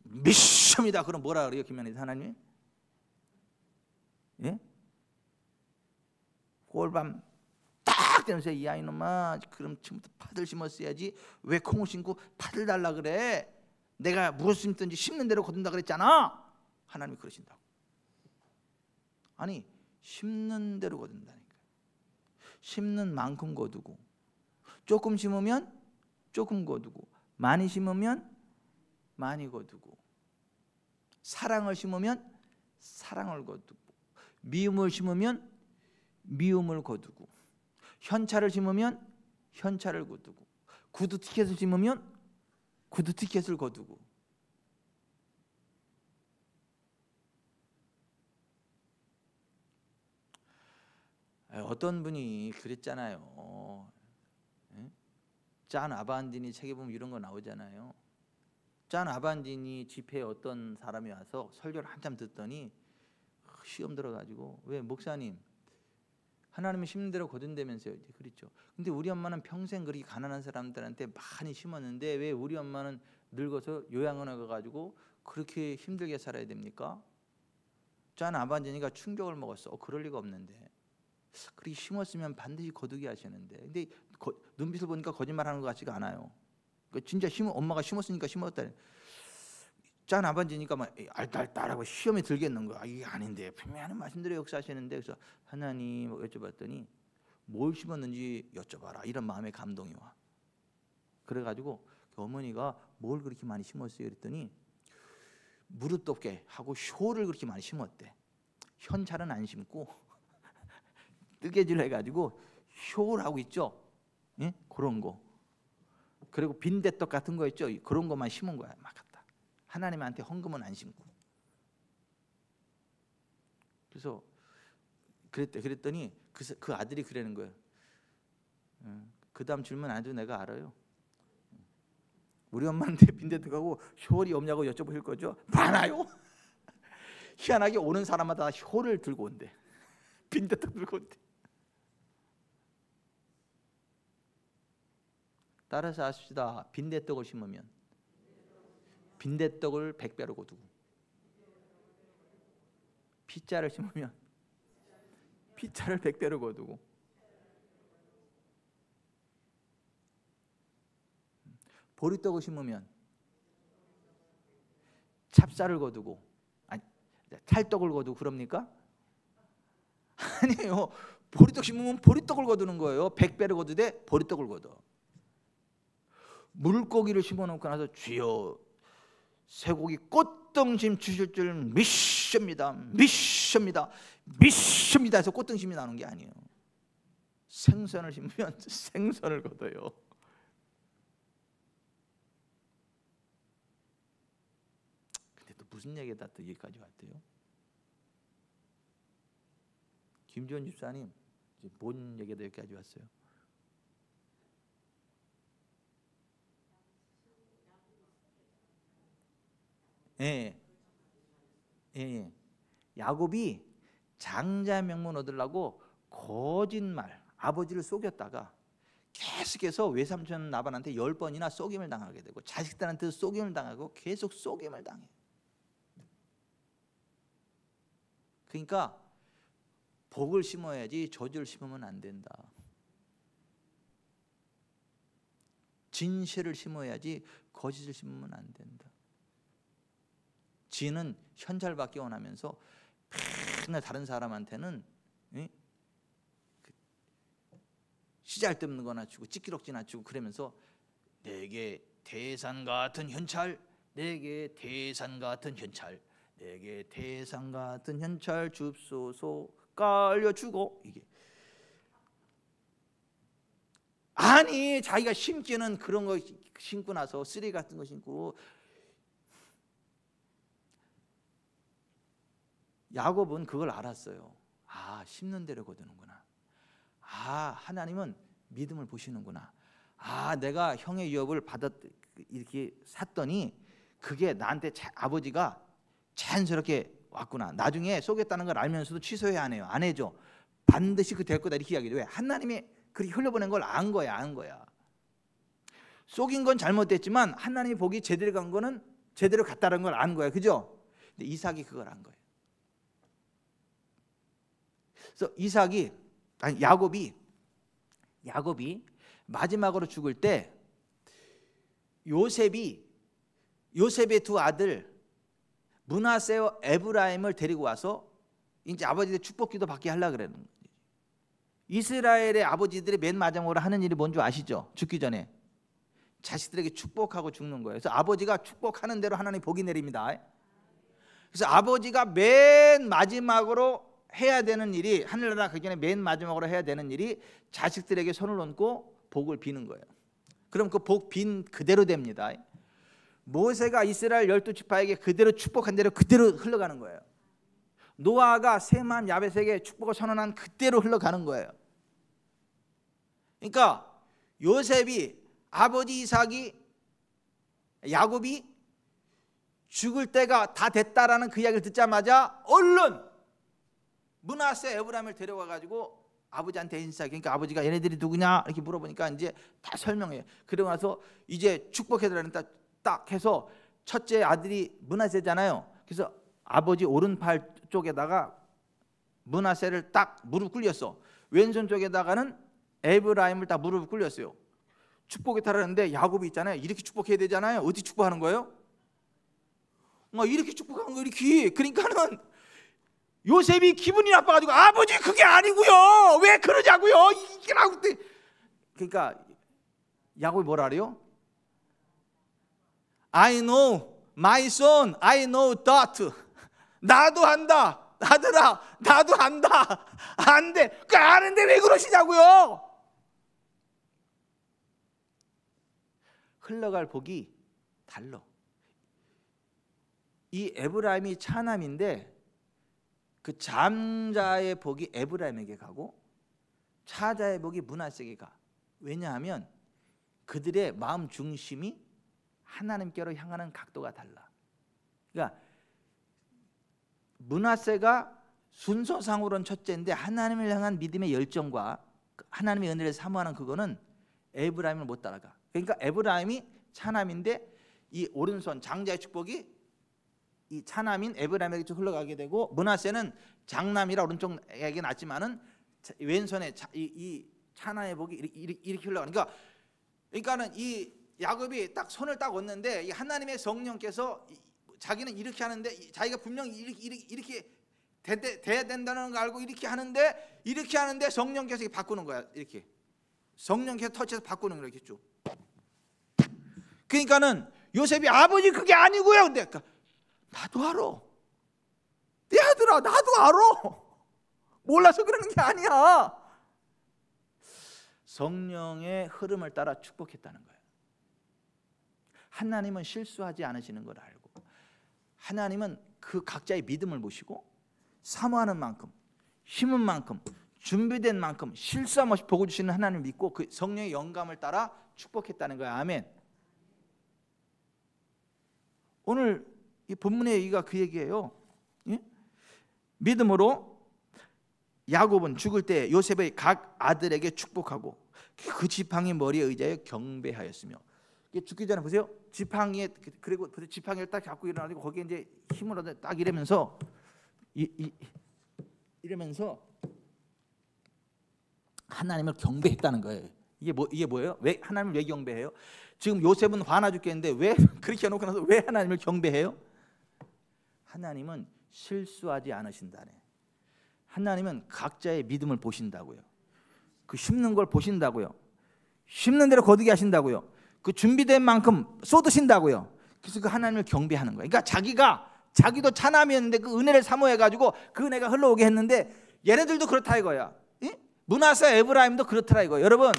믿습니다. 그럼 뭐라 그래요, 김현희 하나님? 예? 꼴밤 딱 되면서 이 아이놈아, 그럼 지금부터 팥을 심었어야지 왜 콩을 심고 팥을 달라 그래? 내가 무엇을 심든지 심는 대로 거둔다 그랬잖아. 하나님이 그러신다고. 아니, 심는 대로 거둔다니까. 심는 만큼 거두고, 조금 심으면 조금 거두고, 많이 심으면 많이 거두고, 사랑을 심으면 사랑을 거두고, 미움을 심으면 미움을 거두고, 현찰을 심으면 현찰을 거두고, 구두 티켓을 심으면 구두 티켓을 거두고. 어떤 분이 그랬잖아요. 짠 아반디니 책에 보면 이런 거 나오잖아요. 짠 아반디니 집회에 어떤 사람이 와서 설교를 한참 듣더니 시험 들어가지고, 왜 목사님 하나님이 심는 대로 거둔다면서요. 그렇죠. 근데 우리 엄마는 평생 그렇게 가난한 사람들한테 많이 심었는데 왜 우리 엄마는 늙어서 요양원에 가가지고 그렇게 힘들게 살아야 됩니까? 짠 아반디니가 충격을 먹었어. 그럴 리가 없는데, 그렇게 심었으면 반드시 거두게 하시는데, 근데 눈빛을 보니까 거짓말하는 것 같지가 않아요. 진짜 엄마가 심었으니까 심었다. 짠 아반디니까 막 알딸딸하고 시험에 들겠는 거야. 이게 아닌데 분명히 말씀대로 역사하시는데, 그래서 하나님 여쭤봤더니 뭘 심었는지 여쭤봐라, 이런 마음의 감동이 와. 그래가지고 어머니가 뭘 그렇게 많이 심었어요 그랬더니 무릎 덮게 하고 효를 그렇게 많이 심었대. 현찰은 안 심고 뜨개질 해가지고 효를 하고 있죠. 예? 그런 거. 그리고 빈대떡 같은 거 있죠. 그런 것만 심은 거야. 막 갖다. 하나님한테 헌금은 안 심고. 그래서 그랬더니 그 아들이 그러는 거예요. 그 다음 질문 안 해도 내가 알아요. 우리 엄마한테 빈대떡하고 효리 없냐고 여쭤보실 거죠? 많아요. 희한하게 오는 사람마다 효를 들고 온대. 빈대떡 들고 온대. 따라서 아십시다. 빈대떡을 심으면 빈대떡을 100배로 거두고, 피자를 심으면 피자를 100배로 거두고, 보리떡을 심으면 찹쌀을 거두고, 아니 찰떡을 거두고 그럽니까? 아니에요. 보리떡 심으면 보리떡을 거두는 거예요. 100배를 거두되 보리떡을 거둬. 물고기를 심어놓고 나서 주여 쇠고기 꽃등심 주실 줄 믿습니다, 믿습니다, 믿습니다 해서 꽃등심이 나오는 게 아니에요. 생선을 심으면 생선을 거둬요. 근데 또 무슨 얘기다 또 여기까지 왔대요? 김지원 집사님 뭔 얘기다 여기까지 왔어요? 예. 예. 야곱이 장자 명문 얻으려고 거짓말, 아버지를 속였다가 계속해서 외삼촌 라반한테 10번이나 속임을 당하게 되고 자식들한테 속임을 당하고 계속 속임을 당해. 그러니까 복을 심어야지 저주를 심으면 안 된다. 진실을 심어야지 거짓을 심으면 안 된다. 지는 현찰받기 원하면서 맨날 다른 사람한테는 씨잘데없는 거나 주고 찌끼럭지나 주고 그러면서 내게 태산 같은 현찰, 내게 태산 같은 현찰, 내게 태산 같은 현찰 줍소서 깔려주고, 이게 아니 자기가 심기는 그런 거 심고 나서 쓰레기 같은 거 심고. 야곱은 그걸 알았어요. 아, 심는 대로 거두는구나. 아, 하나님은 믿음을 보시는구나. 아, 내가 형의 유업을 이렇게 샀더니 그게 나한테 아버지가 자연스럽게 왔구나. 나중에 속였다는 걸 알면서도 취소해야 안 해요. 안 해줘. 반드시 그 될 거다 이렇게 이야기해요. 왜? 하나님이 그렇게 흘려보낸 걸 안 거야, 안 거야. 속인 건 잘못됐지만 하나님이 보기 제대로 간 거는 제대로 갔다는 걸 안 거야, 그죠? 근데 이삭이 그걸 안 거예요. 그래서 야곱이 마지막으로 죽을 때 요셉의 두 아들 므낫세와 에브라임을 데리고 와서 이제 아버지의 축복기도 받게 하려고 그러는 거예요. 이스라엘의 아버지들이 맨 마지막으로 하는 일이 뭔지 아시죠? 죽기 전에 자식들에게 축복하고 죽는 거예요. 그래서 아버지가 축복하는 대로 하나님이 복이 내립니다. 그래서 아버지가 맨 마지막으로 해야 되는 일이, 하늘나라 가기 전에 맨 마지막으로 해야 되는 일이 자식들에게 손을 얹고 복을 비는 거예요. 그럼 그 복 빈 그대로 됩니다. 모세가 이스라엘 12지파에게 그대로 축복한 대로 그대로 흘러가는 거예요. 노아가 셈함 야벳에게 축복을 선언한 그때로 흘러가는 거예요. 그러니까 요셉이 아버지 이삭이 야곱이 죽을 때가 다 됐다라는 그 이야기를 듣자마자 얼른 므낫세 에브라임을 데려와 가지고 아버지한테 인사해. 그러니까 아버지가 얘네들이 누구냐 이렇게 물어보니까 이제 다 설명해. 그러고 나서 이제 축복해달라는 딱 해서 첫째 아들이 므낫세잖아요. 그래서 아버지 오른팔 쪽에다가 므낫세를 딱 무릎 꿇렸어. 왼손 쪽에다가는 에브라임을 딱 무릎 꿇렸어요. 축복에 따르는데 야곱이 있잖아요. 이렇게 축복해야 되잖아요. 어떻게 축복하는 거예요? 이렇게 축복하는 거 이렇게. 그러니까는 요셉이 기분이 나빠가지고 아버지 그게 아니고요. 왜 그러냐고요. 이게라고. 그러니까 야곱이 뭐라 그래요? I know my son, I know that. 나도 한다. 아들아 나도 한다. 안 돼. 그 아는데 왜 그러시냐고요. 흘러갈 복이 달라. 이 에브라임이 차남인데 그 잠자의 복이 에브라임에게 가고 차자의 복이 므낫세에게 가. 왜냐하면 그들의 마음 중심이 하나님께로 향하는 각도가 달라. 그러니까 므낫세가 순서상으로는 첫째인데 하나님을 향한 믿음의 열정과 하나님의 은혜를 사모하는 그거는 에브라임을 못 따라가. 그러니까 에브라임이 차남인데 이 오른손 장자의 축복이 이 차남인 에브라임에게 좀 흘러가게 되고 므낫세는 장남이라 오른쪽에게 났지만은 왼손에 이 차남의 복이 이렇게 흘러가는. 그러니까는 이 야곱이 딱 손을 딱 얹는데 이 하나님의 성령께서 자기는 이렇게 하는데 자기가 분명히 이렇게 돼야 된다는 걸 알고 이렇게 하는데 성령께서 바꾸는 거야. 이렇게 성령께서 터치해서 바꾸는 거야. 이렇게 쭉. 그러니까는 요셉이 아버지 그게 아니고요. 근데 나도 알아. 내 아들아 나도 알아. 몰라서 그러는 게 아니야. 성령의 흐름을 따라 축복했다는 거예요. 하나님은 실수하지 않으시는 걸 알고 하나님은 그 각자의 믿음을 보시고 사모하는 만큼 힘은 만큼 준비된 만큼 실수함 없이 복을 주시는 하나님을 믿고 그 성령의 영감을 따라 축복했다는 거예요. 아멘. 오늘 이 본문의 얘기가 그 얘기예요. 예? 믿음으로 야곱은 죽을 때 요셉의 각 아들에게 축복하고 그 지팡이 머리에 의지하여 경배하였으며. 죽기 전에 보세요. 지팡이에 그리고 지팡이를 딱 잡고 일어나고 거기에 이제 힘을 얻어 딱 이러면서 이러면서 하나님을 경배했다는 거예요. 이게 뭐예요? 왜 하나님을 왜 경배해요? 지금 요셉은 화나 죽겠는데 왜 그렇게 해놓고 나서 왜 하나님을 경배해요? 하나님은 실수하지 않으신다네. 하나님은 각자의 믿음을 보신다고요. 그 심는 걸 보신다고요. 심는 대로 거두게 하신다고요. 그 준비된 만큼 쏟으신다고요. 그래서 그 하나님을 경배하는 거예요. 그러니까 자기도 차남이었는데 그 은혜를 사모해가지고 그 은혜가 흘러오게 했는데 얘네들도 그렇다 이거야. 므낫세 에브라임도 그렇더라 이거. 여러분,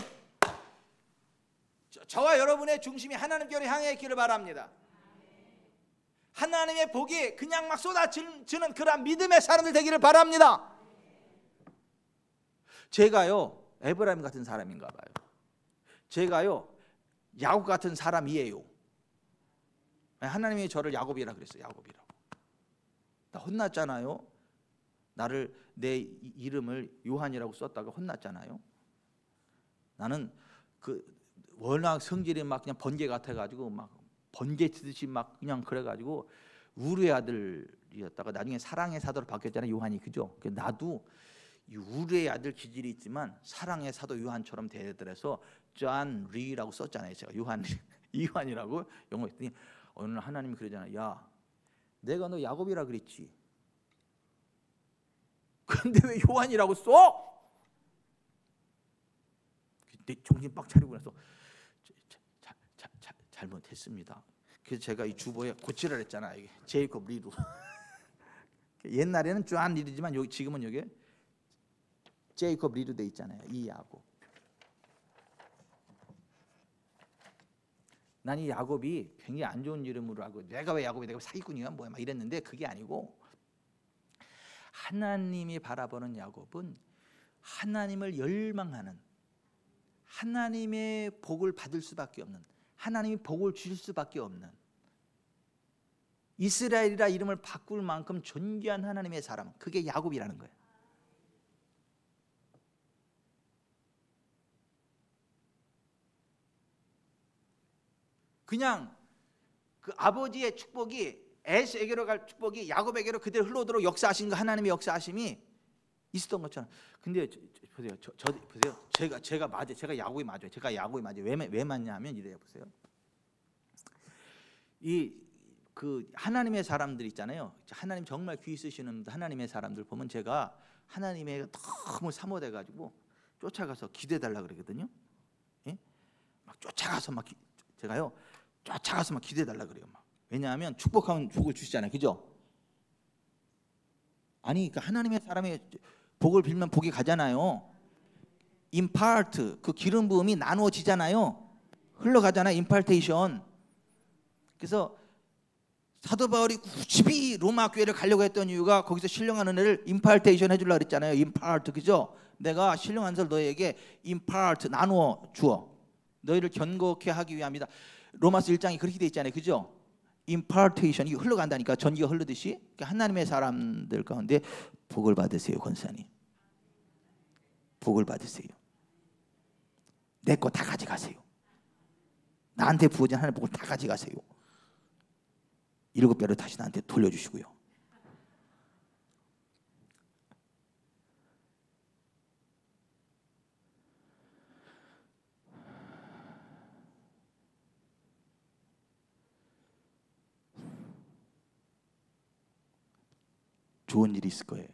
저와 여러분의 중심이 하나님께로 향해 있기를 바랍니다. 하나님의 복이 그냥 막 쏟아지는 그런 믿음의 사람들 되기를 바랍니다. 제가요 에브라임 같은 사람인가 봐요. 제가요 야곱 같은 사람이에요. 하나님이 저를 야곱이라 그랬어요. 야곱이라고. 나 혼났잖아요. 나를 내 이름을 요한이라고 썼다가 혼났잖아요. 나는 그 워낙 성질이 막 그냥 번개 같아가지고 막 번개 치듯이 막 그냥 그래가지고 우르의 아들이었다가 나중에 사랑의 사도로 바뀌었잖아요. 요한이. 그죠? 나도 이 우르의 아들 기질이 있지만 사랑의 사도 요한처럼 되더라서 존 리라고 썼잖아요. 제가 요한이라고 영어 했더니 어느 날 하나님이 그러잖아요. 야, 내가 너 야곱이라 그랬지. 근데 왜 요한이라고 써? 내 정신 빡 차리고 나서 잘못했습니다. 그래서 제가 이 주보에 고치라 했잖아요. 제이콥 리루. 옛날에는 존 리루지만 지금은 여기 제이콥 리루 돼 있잖아요. 이 야곱. 난 이 야곱이 굉장히 안 좋은 이름으로 하고 내가 왜 야곱이 내가 사기꾼이야 뭐야 막 이랬는데 그게 아니고 하나님이 바라보는 야곱은 하나님을 열망하는, 하나님의 복을 받을 수밖에 없는, 하나님이 복을 주실 수밖에 없는, 이스라엘이라 이름을 바꿀 만큼 존귀한 하나님의 사람, 그게 야곱이라는 거예요. 그냥 그 아버지의 축복이, 에서에게로 갈 축복이 야곱에게로 그대로 흘러오도록 역사하신 거, 하나님의 역사하심이 있었던 것처럼. 근데 보세요, 보세요. 제가 맞아요. 제가 야곱이 맞아요. 제가 야곱이 맞아요. 왜 맞냐면 이래요. 보세요. 그 하나님의 사람들 있잖아요. 하나님 정말 귀 쓰시는 하나님의 사람들 보면 제가 하나님의 너무 사모돼 가지고 쫓아가서 기도해달라 그러거든요. 예? 막 쫓아가서 막 제가요, 쫓아가서 막 기도해달라 그래요. 막. 왜냐하면 축복하면 복을 주시잖아요, 그죠? 아니, 그 하나님의 사람의 복을 빌면 복이 가잖아요. 임파트, 그 기름 부음이 나누어지잖아요. 흘러가잖아요. 임파테이션. 그래서 사도 바울이 굳이 로마 교회를 가려고 했던 이유가 거기서 신령한 은혜를 임파테이션 해주려고 그랬잖아요. 임파트, 그죠? 내가 신령한 설 너에게 임파트, 나누어 주어, 너희를 견고케 하기 위함이다. 로마서 1장이 그렇게 돼 있잖아요, 그죠? 임파테이션이 흘러간다니까, 전기가 흐르듯이. 하나님의 사람들 가운데 복을 받으세요, 권사님. 복을 받으세요. 내 거 다 가져가세요. 나한테 부어진 하나님의 복을 다 가져가세요. 7배로 다시 나한테 돌려주시고요. 좋은 일이 있을 거예요.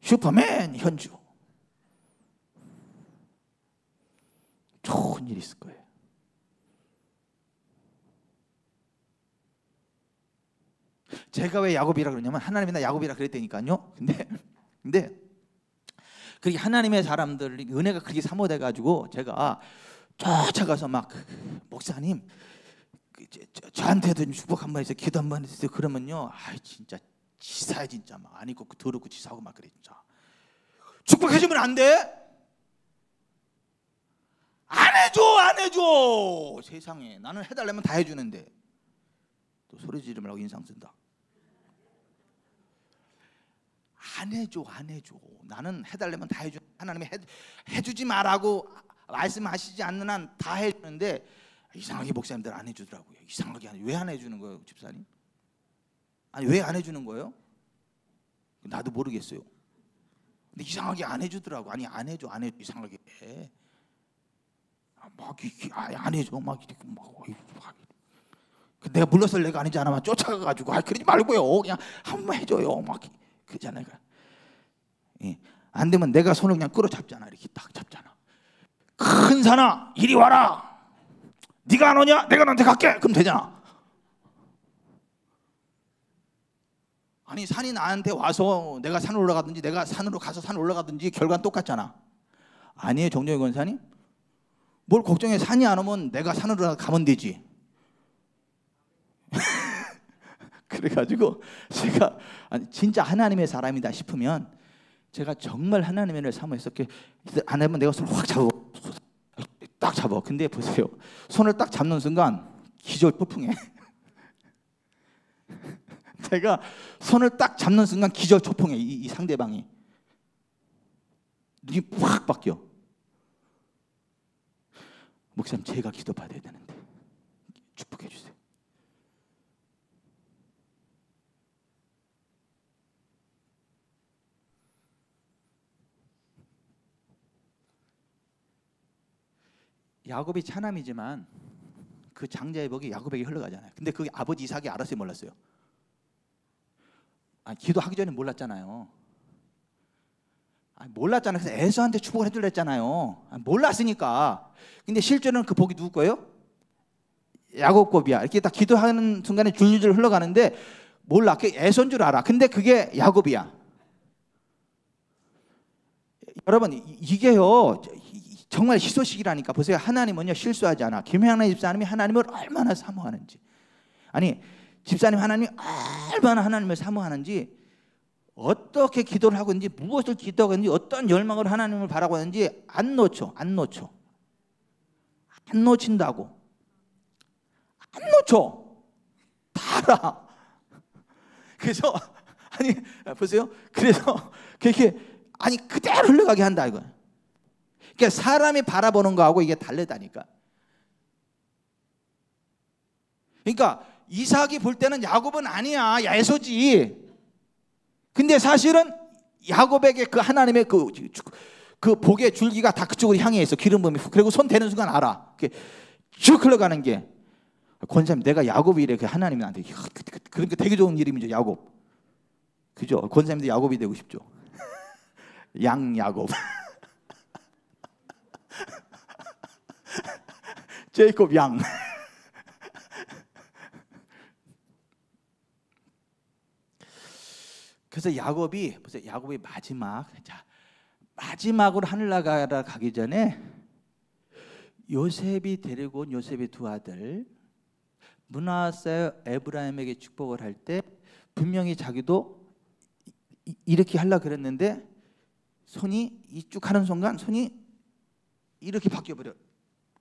슈퍼맨 현주, 좋은 일이 있을 거예요. 제가 왜 야곱이라 그러냐면 하나님이 나 야곱이라 그랬다니까요. 근데 그렇게 하나님의 사람들 은혜가 그렇게 사모돼 가지고 제가 쫓아가서 막, 목사님 저한테도 좀 축복 한번 해서 기도 한번 해주세요. 그러면요, 진짜 치사해, 진짜 막 안 입고 더럽고 치사하고 막 그래. 진짜 축복해주면 안 돼? 안 해줘. 세상에, 나는 해달라면 다 해주는데 또 소리 지르려고 인상 쓴다. 안 해줘. 나는 해달라면 다 해줘. 하나님이 해주지 말라고 말씀하시지 않는 한 다 해주는데 이상하게 목사님들 안 해주더라고요. 이상하게 왜 안 해주는 거예요, 집사님? 아니, 왜 안 해주는 거예요? 나도 모르겠어요. 근데 이상하게 안 해주더라고. 아니, 안 해줘. 이상하게 해. 안 해줘. 내가 불렀을 내가 아니지 않아. 쫓아가가지고 그러지 말고요. 그냥 한번 해줘요. 막 그러잖아요. 예. 안 되면 내가 손을 그냥 끌어잡잖아. 이렇게 딱 잡잖아. 큰 산아, 이리 와라. 네가 안 오냐? 내가 너한테 갈게. 그럼 되잖아. 아니, 산이 나한테 와서 내가 산을 올라가든지 내가 산으로 가서 산을 올라가든지 결과는 똑같잖아. 아니에요, 정정희 권사님? 뭘 걱정해. 산이 안 오면 내가 산으로 가면 되지. 그래가지고 제가 진짜 하나님의 사람이다 싶으면 제가 정말 하나님의 은혜를 사모해서 안 하면 내가 손을 확 딱 잡아. 근데 보세요, 손을 딱 잡는 순간 기절 폭풍해. 제가 손을 딱 잡는 순간 기절 초풍해. 이 상대방이 눈이 확 바뀌어. 목사님, 제가 기도 받아야 되는데 축복해 주세요. 야곱이 차남이지만 그 장자의 복이 야곱에게 흘러가잖아요. 근데 그게 아버지 이삭이 알았어요, 몰랐어요? 기도하기 전에 몰랐잖아요. 몰랐잖아요. 그래서 에서한테 축복을 해주려 했잖아요. 몰랐으니까. 근데 실제로는 그 복이 누구 거예요? 야곱 겁이야. 이렇게 딱 기도하는 순간에 줄줄 흘러가는데 몰라. 그게 에서인 줄 알아. 근데 그게 야곱이야. 여러분, 이게요 정말 희소식이라니까. 보세요, 하나님은요 실수하지 않아. 김혜양 집사님이 하나님을 얼마나 사모하는지. 아니 집사님 하나님이 얼마나 하나님을 사모하는지, 어떻게 기도를 하고 있는지, 무엇을 기도하고 있는지, 어떤 열망으로 하나님을 바라고 있는지 안 놓쳐. 안 놓친다고. 안 놓쳐. 다 알아. 그래서 아니 보세요. 그래서 그렇게 아니 그대로 흘러가게 한다 이거. 그러니까 사람이 바라보는 거하고 이게 다르다니까. 그러니까 이삭이 볼 때는 야곱은 아니야, 에서지. 근데 사실은 야곱에게 그 하나님의 그 복의 줄기가 다 그쪽으로 향해 있어. 기름 부음이. 그리고 손 대는 순간 알아. 쭉 흘러가는 게. 권사님, 내가 야곱이래. 그 하나님이 나한테. 그러니까 되게 좋은 이름이죠, 야곱. 그죠? 권사님도 야곱이 되고 싶죠. 양야곱. 제이콥 양. 그래서 야곱이 마지막으로 하늘나라가 가기 전에 요셉이 데리고 온 요셉의 두 아들 므낫세 에브라임에게 축복을 할 때 분명히 자기도 이렇게 하려고 그랬는데 손이 이쭉 하는 순간 손이 이렇게 바뀌어버려.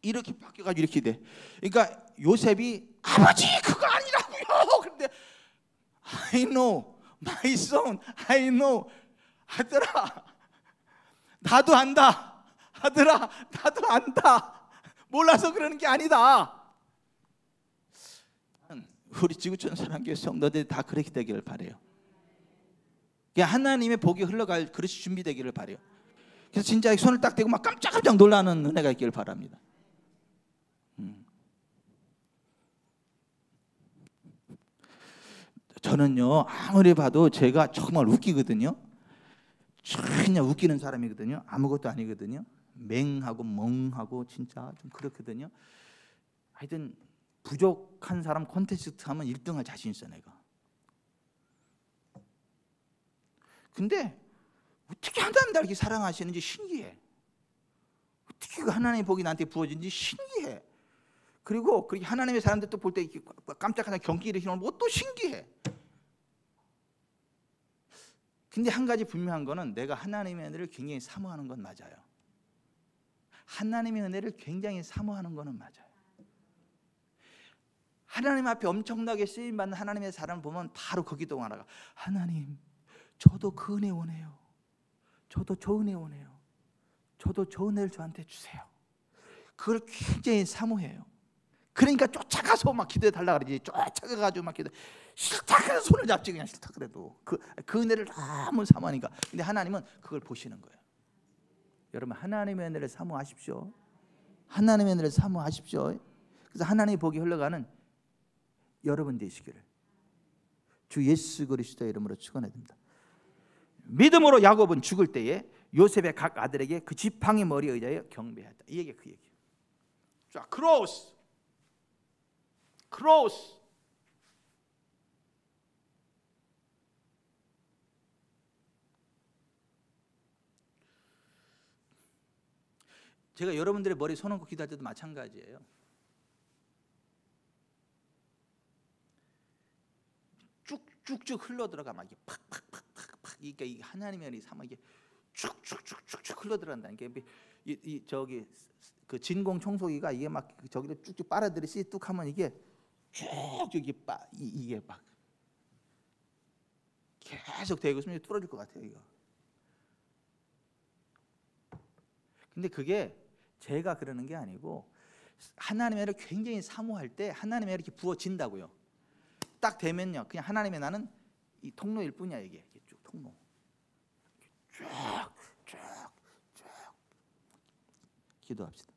이렇게 바뀌어가지고 이렇게 돼. 그러니까 요셉이 아버지 그거 아니라고요. 그런데 I know my son, I know. 아들아 나도 안다. 아들아 나도 안다. 몰라서 그러는 게 아니다. 우리 지구촌 사랑교회 성도들 다 그렇게 되기를 바래요. 하나님의 복이 흘러갈 그릇이 준비되기를 바래요. 그래서 진짜 손을 딱 대고 막 깜짝깜짝 놀라는 은혜가 있기를 바랍니다. 저는요 아무리 봐도 제가 정말 웃기거든요. 그냥 웃기는 사람이거든요. 아무것도 아니거든요. 맹하고 멍하고 진짜 좀 그렇거든요. 하여튼 부족한 사람 콘테스트 하면 1등할 자신 있어 내가. 근데 어떻게 하나님 나를 이렇게 사랑하시는지 신기해. 어떻게 그 하나님의 복이 나한테 부어진지 신기해. 그리고 그렇게 하나님의 사람들 또 볼 때 깜짝하나 경기 일으키는 것도 신기해. 근데 한 가지 분명한 거는 내가 하나님의 은혜를 굉장히 사모하는 건 맞아요. 하나님의 은혜를 굉장히 사모하는 거는 맞아요. 하나님 앞에 엄청나게 쓰임받는 하나님의 사람을 보면 바로 그 기도가 나가. 하나님 저도 그 은혜 원해요. 저도 저 은혜 원해요. 저도 저 은혜를 저한테 주세요. 그걸 굉장히 사모해요. 그러니까 쫓아가서 막 기도해 달라 그러지. 쫓아가가지고 막 기도. 싫다 그래서 손을 잡지. 그냥 싫다 그래도 그 은혜를 너무 사모하니까. 근데 하나님은 그걸 보시는 거예요. 여러분 하나님의 은혜를 사모하십시오. 하나님의 은혜를 사모하십시오. 그래서 하나님의 복이 흘러가는 여러분 되시기를 주 예수 그리스도의 이름으로 축원합니다. 믿음으로 야곱은 죽을 때에 요셉의 각 아들에게 그 지팡이 머리에 의하여 경배했다. 이 얘기 그 얘기. 자, 크로스. 제가 여러분들의 머리 손 얹고 기도할 때도 마찬가지예요. 쭉쭉 흘러 들어가 막 이게 팍팍팍팍 이게 하나님의 은혜 삼아 이게 쭉쭉쭉쭉 흘러 들어간다. 이게 저기 그 진공 청소기가 이게 막 저기를 쭉쭉 빨아들이시 뚝 하면 이게 쭉쭉 이게 막 계속 되고 있으면 뚫어질 것 같아요 이거. 근데 그게 제가 그러는 게 아니고 하나님의 은혜를 굉장히 사모할 때 하나님의 은혜가 이렇게 부어진다고요. 딱 되면요 그냥 하나님의 나는 이 통로일 뿐이야. 이게 쭉 통로 쭉 기도합시다.